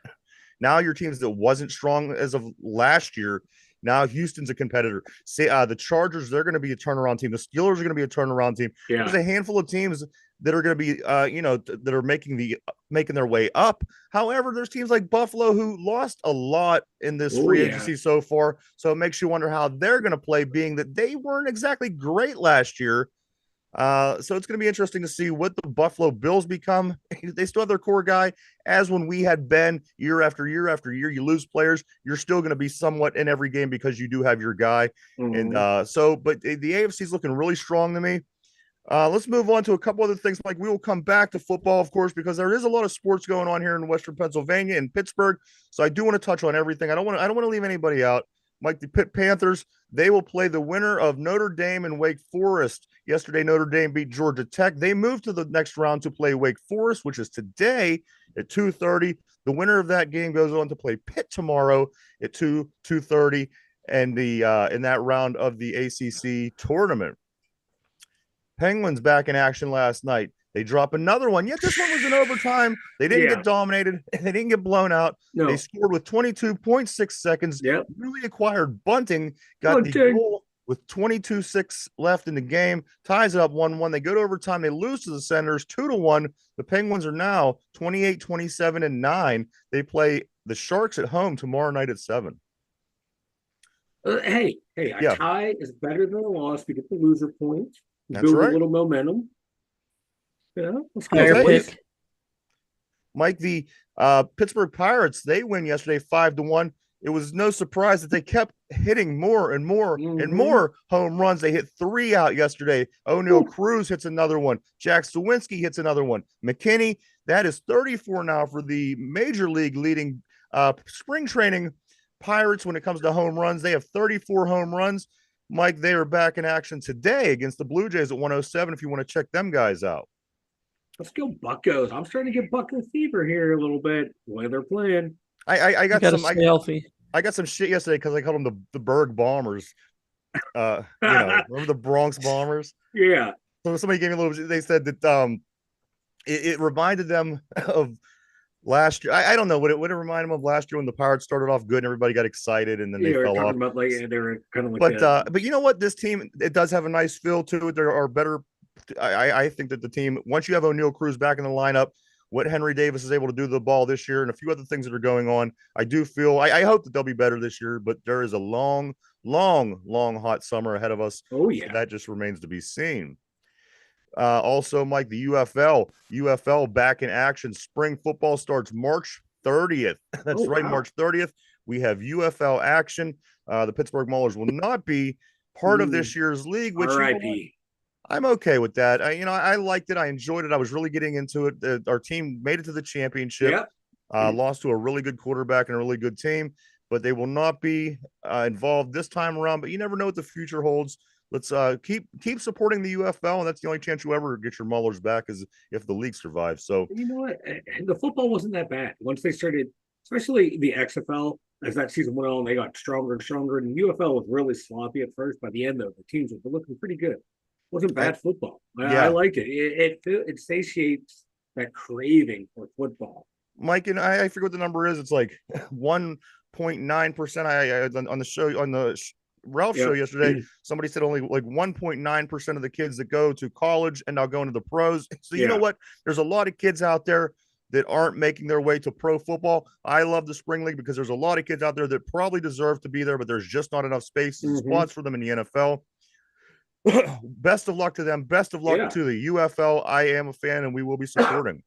Now your teams that wasn't strong as of last year, now Houston's a competitor. Say the Chargers, they're going to be a turnaround team. The Steelers are going to be a turnaround team. Yeah. There's a handful of teams that are going to be, that are making their way up. However, there's teams like Buffalo who lost a lot in this free agency so far. So it makes you wonder how they're going to play, being that they weren't exactly great last year. So it's going to be interesting to see what the Buffalo Bills become. They still have their core guy, as when we had been year after year after year. You lose players, you're still going to be somewhat in every game because you do have your guy. And but the AFC is looking really strong to me. Let's move on to a couple other things. Like, we will come back to football, of course, because there is a lot of sports going on here in Western Pennsylvania and Pittsburgh. So I do want to touch on everything. I don't want to leave anybody out. Mike, the Pitt Panthers, they will play the winner of Notre Dame and Wake Forest. Yesterday, Notre Dame beat Georgia Tech. They moved to the next round to play Wake Forest, which is today at 2:30. The winner of that game goes on to play Pitt tomorrow at 2:30, and in that round of the ACC tournament. Penguins back in action last night. They drop another one. Yet this one was in overtime. They didn't get dominated. They didn't get blown out. No. They scored with 22.6 seconds. Yep. Really acquired bunting. Got the goal with 22.6 left in the game. Ties it up 1-1. They go to overtime. They lose to the Senators 2-1. The Penguins are now 28-27-9. They play the Sharks at home tomorrow night at 7. Hey, a tie is better than a loss. We get the loser points. That's right. A little momentum. Yeah, let's go. Pick. Mike, the Pittsburgh Pirates, they win yesterday 5-1. It was no surprise that they kept hitting more and more and more home runs. They hit 3 out yesterday. O'Neal Cruz hits another one. Jack Sawinski hits another one. McKinney, that is 34 now for the major league leading spring training Pirates when it comes to home runs. They have 34 home runs. Mike, they are back in action today against the Blue Jays at 107 if you want to check them guys out. Let's go Buccos. I'm starting to get Bucco fever here a little bit. The way they're playing. I got some healthy. I got some shit yesterday because I called them the Berg Bombers. Remember the Bronx Bombers? Yeah. So somebody gave me a little. They said that it reminded them of last year. I don't know what it reminded them of last year when the Pirates started off good and everybody got excited and then they fell off. About they were kind of like but you know what? This team, it does have a nice feel to it. There are better. I think that the team, once you have O'Neal Cruz back in the lineup, what Henry Davis is able to do to the ball this year and a few other things that are going on, I do feel I hope that they'll be better this year, but there is a long hot summer ahead of us. Oh yeah. So that just remains to be seen. Also, Mike, the UFL back in action. Spring football starts March 30th. That's right, wow. March 30th. We have UFL action. The Pittsburgh Maulers will not be part of this year's league, which R.I.P. I'm okay with that. I liked it. I enjoyed it. I was really getting into it. Our team made it to the championship. Yeah. Lost to a really good quarterback and a really good team, but they will not be involved this time around. But you never know what the future holds. Let's keep supporting the UFL, and that's the only chance you ever get your Mullers back is if the league survives. So You know what? The football wasn't that bad once they started, especially the XFL. As that season went on, they got stronger and stronger. And the UFL was really sloppy at first. By the end, though, the teams were looking pretty good. It wasn't bad football. I yeah, liked it. It satiates that craving for football. Mike, and I forget what the number is. It's like 1.9%. I on the show on the Ralph show Yep. yesterday, somebody said only like 1.9% of the kids that go to college and now go into the pros. So you know Yeah. what? There's a lot of kids out there that aren't making their way to pro football. I love the spring league because there's a lot of kids out there that probably deserve to be there, but there's just not enough spaces and Hmm. spots for them in the NFL. Best of luck to them. Best of luck Yeah. to the UFL. I am a fan and we will be supporting.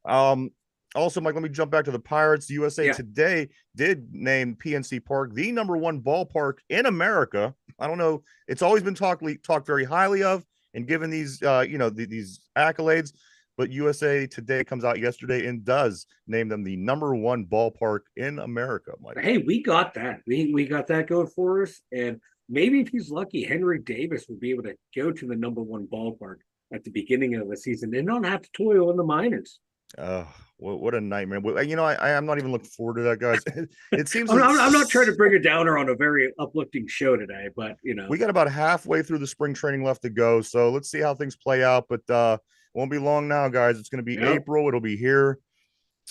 Um, Also, Mike, let me jump back to the Pirates. USA Yeah. Today did name PNC Park the #1 ballpark in America. I don't know. It's always been talked very highly of and given these, these accolades. But USA Today comes out yesterday and does name them the #1 ballpark in America, Mike. Hey, we got that. We got that going for us. And maybe if he's lucky, Henry Davis will be able to go to the #1 ballpark at the beginning of the season and not have to toil in the minors. What a nightmare. I'm not even looking forward to that, guys. It seems I'm not trying to bring a downer on a very uplifting show today, but we got about halfway through the spring training left to go. So let's see how things play out. But won't be long now, guys. It's going to be Yep. April. It'll be here.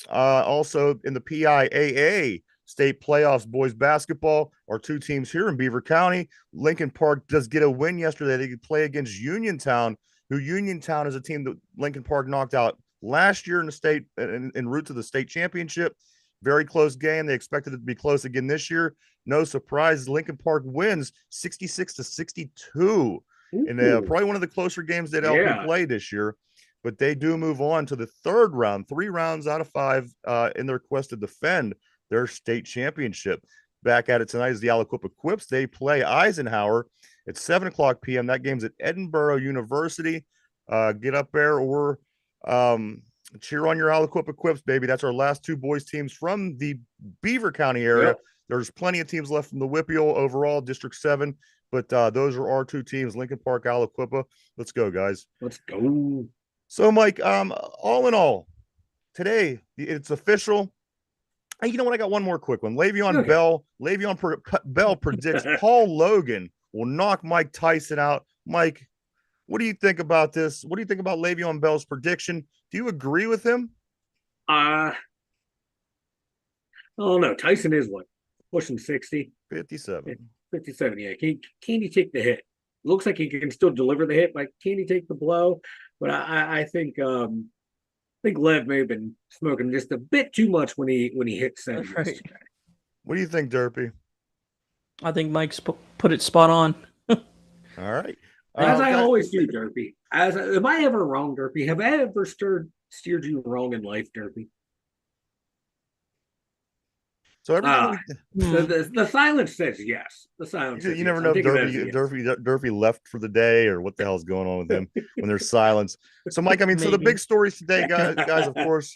Also in the PIAA state playoffs, boys basketball, our two teams here in Beaver County. Lincoln Park does get a win yesterday. They could play against Uniontown, who Uniontown is a team that Lincoln Park knocked out last year in the state en route to the state championship. Very close game. They expected it to be close again this year. No surprise, Lincoln Park wins 66-62 in probably one of the closer games that LP played this year. But they do move on to the third round, 3 rounds out of 5 in their quest to defend their state championship. Back at it tonight is the Aliquippa Quips. They play Eisenhower at 7:00 p.m. That game's at Edinboro University. Get up there or cheer on your Aliquippa Quips, baby. That's our last 2 boys teams from the Beaver County area. Yep. There's plenty of teams left from the Whippeal overall, District 7. But those are our 2 teams, Lincoln Park, Aliquippa. Let's go, guys. Let's go. So, Mike, all in all, today it's official. And you know what? I got one more quick one. Le'Veon Bell predicts Paul Logan will knock Mike Tyson out. Mike, what do you think about this? What do you think about Le'Veon Bell's prediction? Do you agree with him? Oh no, Tyson is what? Pushing 60? 57. 57, yeah. Can he take the hit? Looks like he can still deliver the hit, but can he take the blow? But I think Lev may have been smoking just a bit too much when he hit 70 yesterday. What do you think, Derpy? I think Mike's put it spot on. All right. As I always do, Derpy. Am I ever wrong, Derpy? Have I ever steered you wrong in life, Derpy? So everything the silence says yes. The silence. You never know if Derpy left for the day or what the hell's going on with him when there's silence. So, Mike, so the big stories today, guys, of course,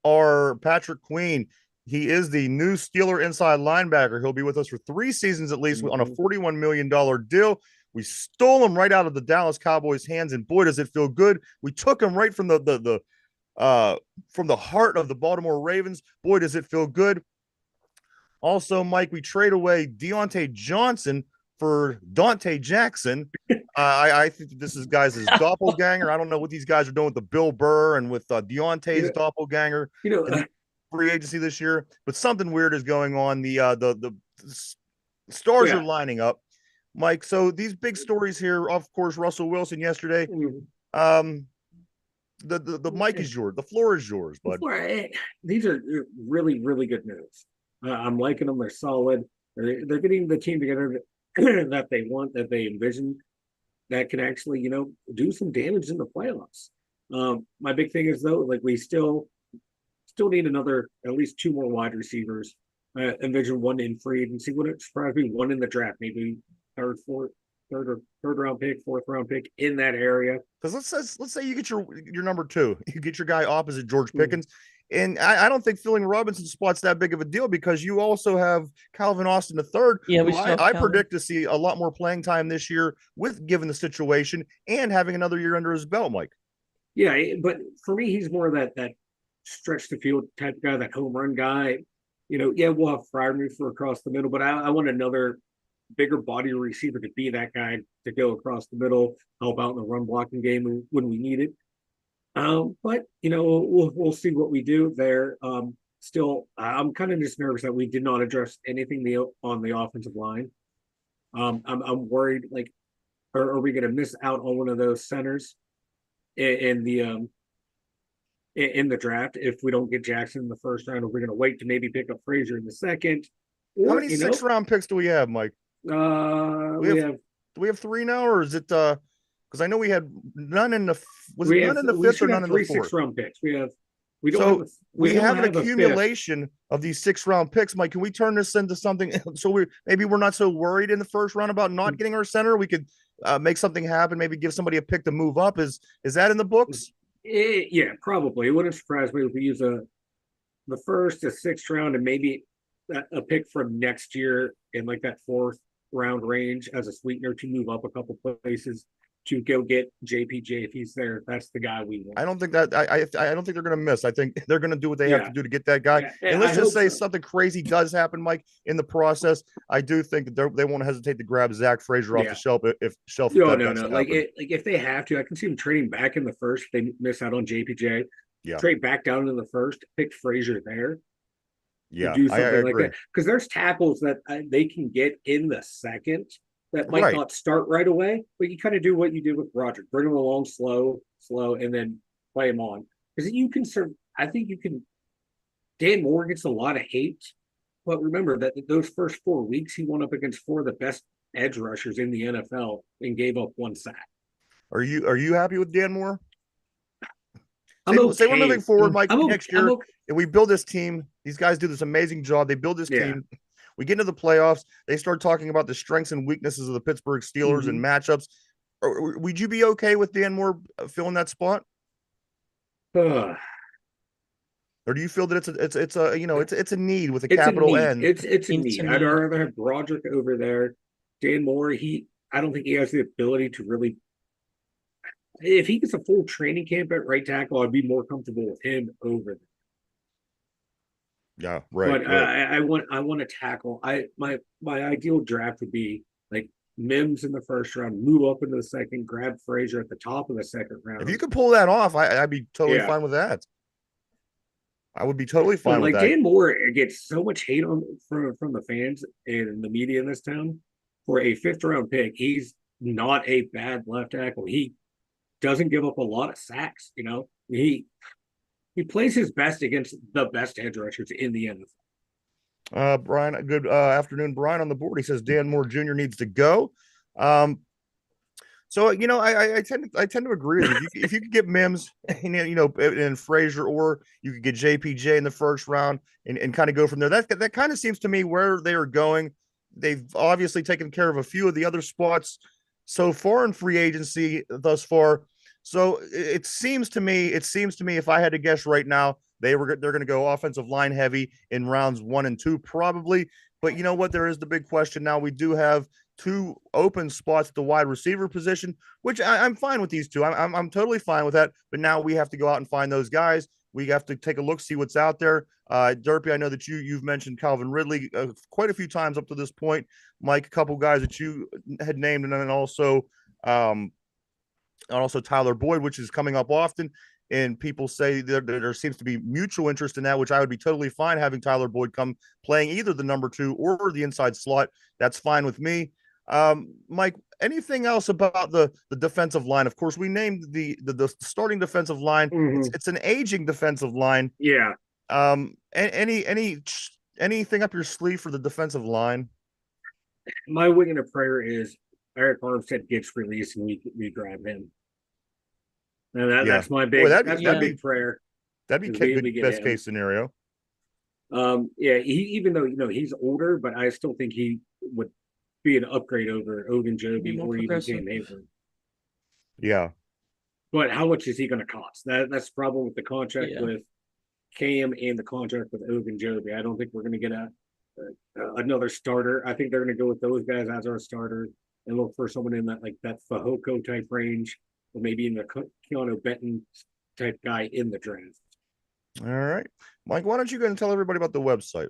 are Patrick Queen. He is the new Steeler inside linebacker. He'll be with us for 3 seasons at least on a $41 million deal. We stole him right out of the Dallas Cowboys' hands, and boy, does it feel good. We took him right from the heart of the Baltimore Ravens. Boy, does it feel good. Also, Mike, we trade away Diontae Johnson for Diontae Jackson. I think this is his doppelganger. I don't know what these guys are doing with the Bill Burr and with Deontay's doppelganger in free agency this year, but something weird is going on. The stars are lining up, Mike. So these big stories here, of course, Russell Wilson yesterday. The mic is yours. The floor is yours, bud. These are really, really good news. I'm liking them. They're solid. They're getting the team together that they want, that they envision, that can actually, do some damage in the playoffs. My big thing is though, like we still need at least 2 more wide receivers. Envision 1 in free agency. Wouldn't surprise me 1 in the draft, maybe 3rd, 4th. third round pick, fourth round pick in that area. Because let's say you get your number 2, you get your guy opposite George Pickens. And I don't think filling Robinson's spot's that big of a deal because you also have Calvin Austin III, Yeah, we who still have I Calvin. predict to see a lot more playing time this year with given the situation and having another year under his belt, Mike. Yeah, but for me, he's more that stretch the field type guy, that home run guy. Yeah, we'll have Freiermuth for across the middle, but I want another bigger body receiver to be that guy to go across the middle, help out in the run blocking game when we need it. But we'll see what we do there. Still, I'm kind of just nervous that we did not address anything on the offensive line. I'm worried, like, are we going to miss out on one of those centers in the draft if we don't get Jackson in the first round? Or we're going to wait to maybe pick up Frazier in the second? Or, How many 6th round picks do we have, Mike? Do we have 3 now, or is it because I know we had none in the none in the we 5th or should none have in the 3 4th? 6th round picks. We have we have an a fifth. accumulation of these 6th round picks. Mike, can we turn this into something so we're not so worried in the first round about not getting our center? We could make something happen, maybe give somebody a pick to move up. Is that in the books? Yeah, probably. It wouldn't surprise me if we use the 1st to 6th round and maybe a pick from next year in like that 4th round range as a sweetener to move up a couple places to go get JPJ if he's there. That's the guy we want. I don't think that I don't think they're going to miss. I think they're going to do what they have to do to get that guy. Yeah, and let's just say something crazy does happen, Mike, in the process. I do think that they won't hesitate to grab Zach Frazier off the shelf if no. Like if they have to, I can see them trading back in the 1st. They miss out on JPJ. Yeah. Trade back down in the 1st, pick Frazier there. Yeah, do something I like agree. that because there's tackles that they can get in the 2nd that might not start right away, but you kind of do what you did with Roger, bring him along slow, and then play him on because you can serve. I think you can. Dan Moore gets a lot of hate, but remember that those first 4 weeks he went up against 4 of the best edge rushers in the NFL and gave up 1 sack. Are you happy with Dan Moore? Say we're moving forward, Mike. Next year, and we build this team. These guys do this amazing job. They build this team. We get into the playoffs. They start talking about the strengths and weaknesses of the Pittsburgh Steelers and matchups. Would you be okay with Dan Moore filling that spot? Or do you feel that it's a need with a capital N? It's a need. I'd rather have Broderick over there. Dan Moore, I don't think he has the ability to really. If he gets a full training camp at right tackle, I'd be more comfortable with him over there. Yeah, right. But I want to tackle. My ideal draft would be like Mims in the 1st round, move up into the 2nd, grab Frazier at the top of the 2nd round. If you could pull that off, I'd be totally fine with that. I would be totally fine with that. Dan Moore gets so much hate from the fans and the media in this town for a 5th round pick. He's not a bad left tackle. He doesn't give up a lot of sacks. He plays his best against the best edge rushers in the NFL. Brian, good afternoon. Brian on the board. He says Dan Moore Jr. needs to go. So I tend to agree with you. If you could get Mims and Frazier, or you could get JPJ in the 1st round and kind of go from there. That kind of seems to me where they are going. They've obviously taken care of a few of the other spots so far in free agency thus far. So it seems to me, if I had to guess right now, they're going to go offensive line heavy in rounds 1 and 2 probably. But you know what? There is the big question now. We do have 2 open spots at the wide receiver position, which I'm fine with these 2. I'm totally fine with that. But now we have to go out and find those guys. We have to take a look, see what's out there. Derpy, I know that you've mentioned Calvin Ridley quite a few times up to this point. Mike, a couple guys that you had named, and then also Tyler Boyd, which is coming up often. And people say there seems to be mutual interest in that, which I would be totally fine having Tyler Boyd come playing either the number 2 or the inside slot. That's fine with me. Mike, anything else about the defensive line? Of course, we named the starting defensive line. It's an aging defensive line. Yeah. Anything up your sleeve for the defensive line? My wing and a prayer is Eric Armstead gets released and we grab him. And that's my big my big prayer. That'd be good best case scenario. Even though he's older, but I still think he would be an upgrade over Be Ogunjobi more or even progressive. Cam Hayward. Yeah. But how much is he going to cost? That's the problem with the contract Yeah. with Cam and the contract with Ogunjobi. I don't think we're going to get another starter. I think they're going to go with those guys as our starters and look for someone in that Fahoko type range, or maybe in the Keanu Benton type guy in the draft. All right. Mike, why don't you go and tell everybody about the website?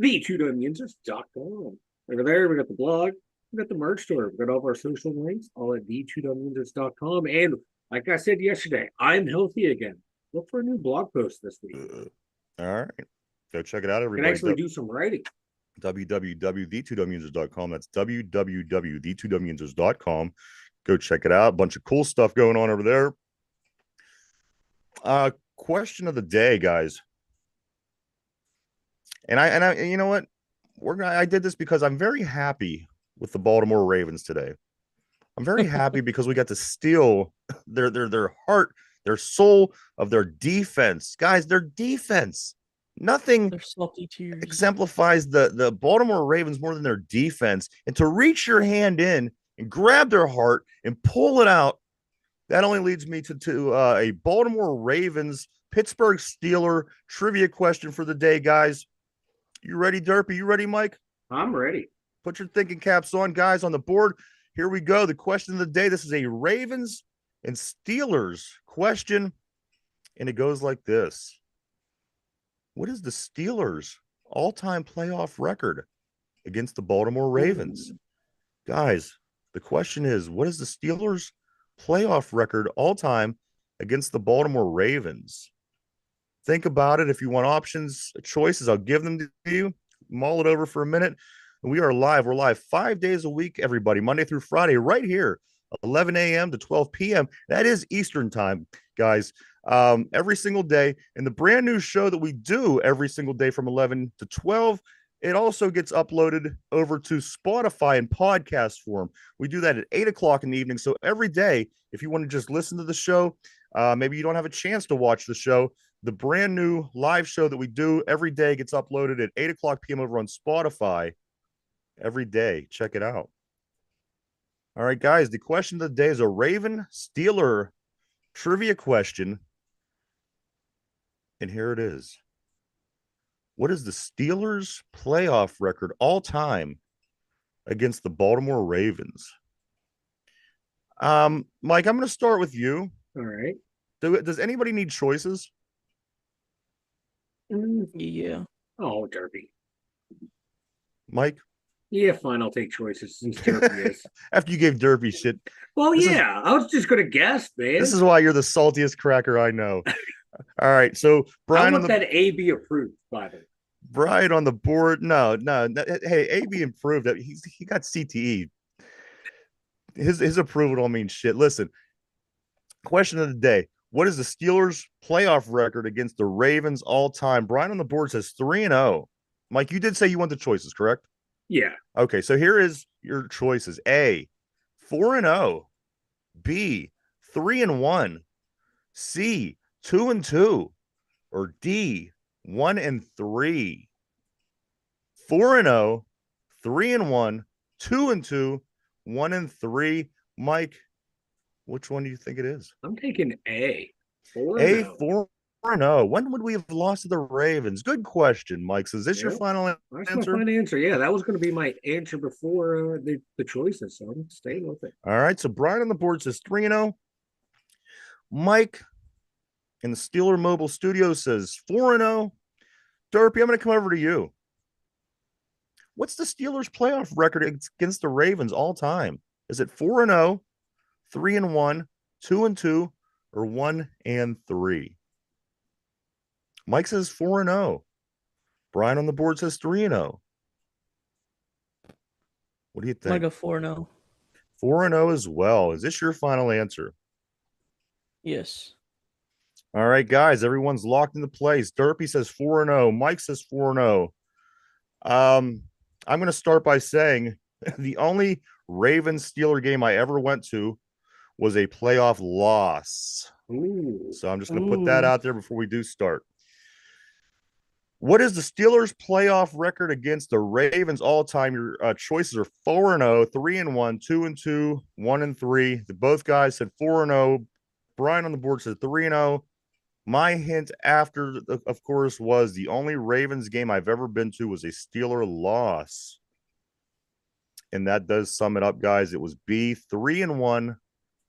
The2WYinzers.com. Over there, we got the blog, we got the merch store, we got all of our social links, all at the2WYinzers.com. And like I said yesterday, I'm healthy again. Look for a new blog post this week. All right. Go check it out, Can everybody. actually do some writing. www.the2wYinzers.com. That's www.the2wYinzers.com. Go check it out. A bunch of cool stuff going on over there. Question of the day, guys. And I you know what? I did this because I'm very happy with the Baltimore Ravens today. I'm very happy because we got to steal their heart, their soul of their defense. Guys, their defense. Nothing They're salty tears. exemplifies the Baltimore Ravens more than their defense. And to reach your hand in and grab their heart and pull it out, that only leads me to a Baltimore Ravens Pittsburgh Steeler trivia question for the day, guys. You ready, Derpy? You ready, Mike? I'm ready. Put your thinking caps on, guys, on the board. Here we go. The question of the day. This is a Ravens and Steelers question, and it goes like this. What is the Steelers' all-time playoff record against the Baltimore Ravens? Guys, the question is, what is the Steelers' playoff record all-time against the Baltimore Ravens? Think about it. If you want options, choices, I'll give them to you. Mull it over for a minute. We are live. We're live 5 days a week, everybody, Monday through Friday, right here, 11 a.m. to 12 p.m. That is Eastern time, guys. Every single day. And the brand new show that we do every single day from 11 to 12, it also gets uploaded over to Spotify in podcast form. We do that at 8 o'clock in the evening. So every day, if you want to just listen to the show, maybe you don't have a chance to watch the show, the brand new live show that we do every day gets uploaded at 8 o'clock p.m. over on Spotify every day. Check it out. All right, guys, the question of the day is a Raven Steeler trivia question. And here it is. What is the Steelers' playoff record all time against the Baltimore Ravens? Mike, I'm going to start with you. All right. Does anybody need choices? Yeah. Oh, Derby. Mike? Yeah, fine. I'll take choices since Derby is. After you gave Derby shit. Well, yeah. I was just going to guess, man. This is why you're the saltiest cracker I know. All right. So, Brian. I want that AB approved, by the way. Brian on the board. No. Hey, AB improved. He got CTE. His approval don't mean shit. Listen, question of the day. What is the Steelers' playoff record against the Ravens all time? Brian on the board says 3-0. Mike, you did say you want the choices, correct? Yeah. Okay, so here is your choices. A, 4-0. B, 3-1. C, 2-2. Or D, 1-3. 4-0, 3-1, 2-2, 1-3. Mike, which one do you think it is? I'm taking A. 4-0. When would we have lost to the Ravens? Good question, Mike. So is this your final That's my answer? final answer. Yeah, that was going to be my answer before the choices, so I'm staying with it. All right. So Brian on the board says 3-0. Mike in the Steeler Mobile Studio says 4-0. Derpy, I'm going to come over to you. What's the Steelers' playoff record against the Ravens all time? Is it 4-0, 3-1, 2-2, or 1-3? Mike says 4-0. Brian on the board says 3-0. What do you think? Like a 4-0. 4-0 as well. Is this your final answer? Yes. All right, guys, everyone's locked into place. Derpy says 4-0. Mike says 4-0. I'm going to start by saying the only Ravens Steeler game I ever went to was a playoff loss. Ooh. So I'm just going to put that out there before we do start. What is the Steelers' playoff record against the Ravens all time? Your choices are 4-0, 3-1, 2-2, 1-3. Both guys said 4-0. Brian on the board said 3-0. My hint after, of course, was the only Ravens game I've ever been to was a Steeler loss. And that does sum it up, guys. It was B. 3-1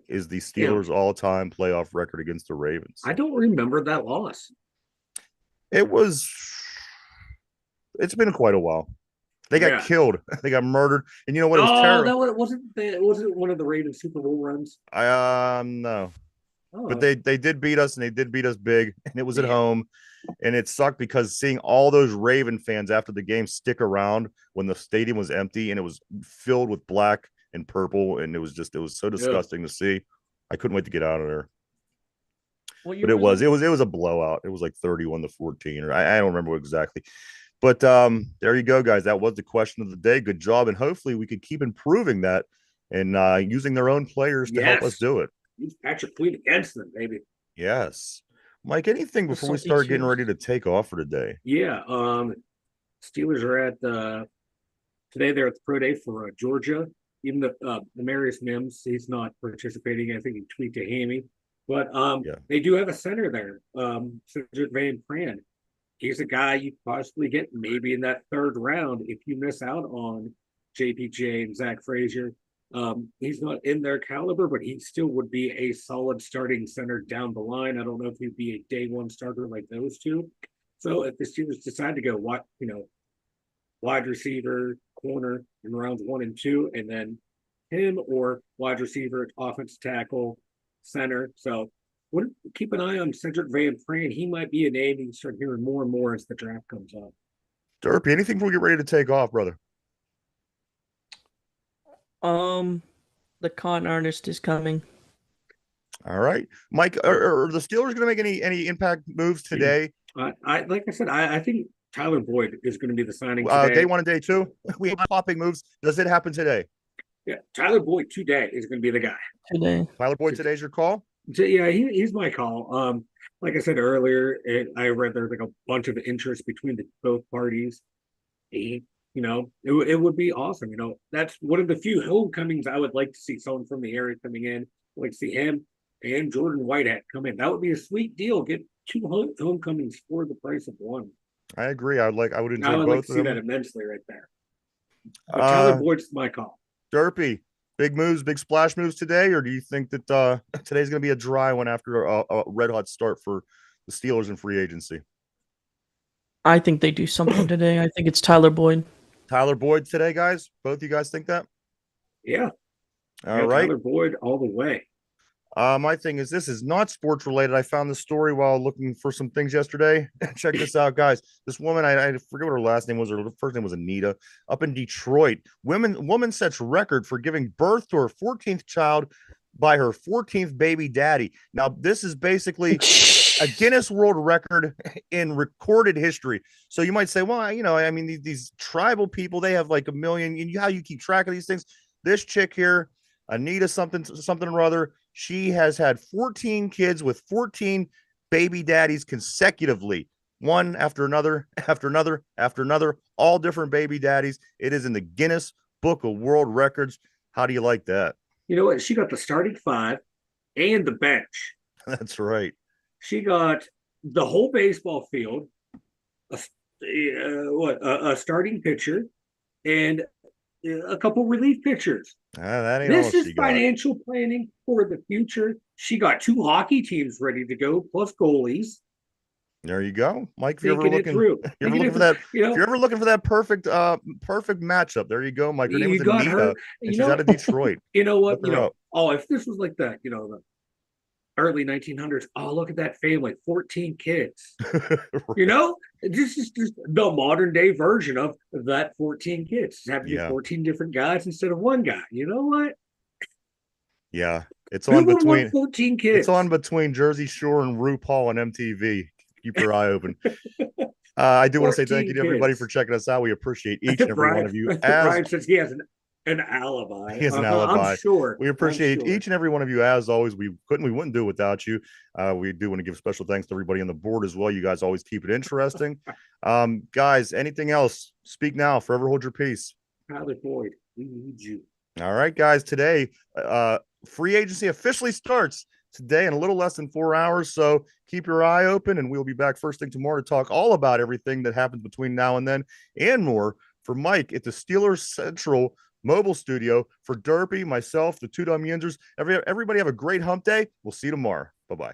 is the Steelers' all-time playoff record against the Ravens. I don't remember that loss. It's been quite a while. They got killed. They got murdered. And you know what? It was terrible. That wasn't one of the Ravens Super Bowl runs. No. But they did beat us, and they did beat us big, and it was at home. And it sucked because seeing all those Raven fans after the game stick around when the stadium was empty and it was filled with black and purple, and it was so disgusting to see. I couldn't wait to get out of there. But it was a blowout. It was like 31-14, or I don't remember exactly. But there you go, guys. That was the question of the day. Good job, and hopefully we could keep improving that and using their own players to help us do it. Use Patrick Queen against them, baby. Yes. Mike, anything before we start getting ready to take off for today? Yeah. Steelers are at today they're at the pro day for Georgia. Even the Demarius Mims, he's not participating. I think he tweaked a hammy. But they do have a center there. Cedric Van Pran. He's a guy you possibly get maybe in that third round if you miss out on JPJ and Zach Frazier. He's not in their caliber, but he still would be a solid starting center down the line. I don't know if he'd be a day one starter like those two. So if the Steelers decide to go, wide receiver, corner in rounds 1 and 2, and then him or wide receiver, offensive tackle, center. So keep an eye on Cedric Van Pran. He might be a name you start hearing more and more as the draft comes up. Derpy, anything before we get ready to take off, brother? The con artist is coming. All right, Mike. Are the Steelers going to make any impact moves today? Like I said, I think Tyler Boyd is going to be the signing today. Day 1 and day 2. We have popping moves. Does it happen today? Yeah, Tyler Boyd today is going to be the guy. Today, Tyler Boyd today's your call. Yeah, he's my call. Like I said earlier, I read there's like a bunch of interest between both parties. It would be awesome. That's one of the few homecomings I would like to see someone from the area coming in. I'd like to see him and Jordan Whitehead come in. That would be a sweet deal. Get 2 homecomings for the price of 1. I agree. I would enjoy I would both like of to them. see that immensely right there. But Tyler Boyd's my call. Derpy, big moves, big splash moves today, or do you think that today's going to be a dry one after a red hot start for the Steelers in free agency? I think they do something today. I think it's Tyler Boyd. Tyler Boyd today, guys? Both you guys think that? Yeah. All right. Tyler Boyd all the way. My thing is, this is not sports related. I found this story while looking for some things yesterday. Check this out, guys. This woman, I forget what her last name was. Her first name was Anita. Up in Detroit, woman sets record for giving birth to her 14th child by her 14th baby daddy. Now, this is basically a Guinness World Record in recorded history. So you might say, well, these tribal people, they have like a million. And how you keep track of these things? This chick here, Anita something or other, she has had 14 kids with 14 baby daddies consecutively, one after another, all different baby daddies. It is in the Guinness Book of World Records. How do you like that? You know what? She got the starting 5 and the bench. That's right. She got the whole baseball field, a starting pitcher, and a couple relief pitchers. This is financial planning for the future. She got 2 hockey teams ready to go, plus goalies. There you go, Mike. If you're ever looking for that perfect matchup, there you go, Mike. Her name is Anita, and she's out of Detroit. You know what? If this was like the early 1900s, look at that family, 14 kids. Right. This is just the modern day version of that 14 kids. Having 14 different guys instead of one guy. You know what? Yeah, it's on between 14 kids. It's on between Jersey Shore and RuPaul on MTV. Keep your eye open. I do want to say thank you to everybody for checking us out. We appreciate each and every one of you. Brian says he has An alibi. He has an I'm alibi. sure. We appreciate each and every one of you as always. We wouldn't do it without you. We do want to give special thanks to everybody on the board as well. You guys always keep it interesting. Guys, anything else? Speak now. Forever hold your peace. Tyler Boyd, we need you. All right, guys. Today, free agency officially starts today in a little less than 4 hours. So keep your eye open, and we'll be back first thing tomorrow to talk all about everything that happens between now and then and more. For Mike at the Steelers Central Mobile Studio, for Derpy, myself, the two dumb Yinzers, everybody have a great hump day. We'll see you tomorrow. Bye-bye.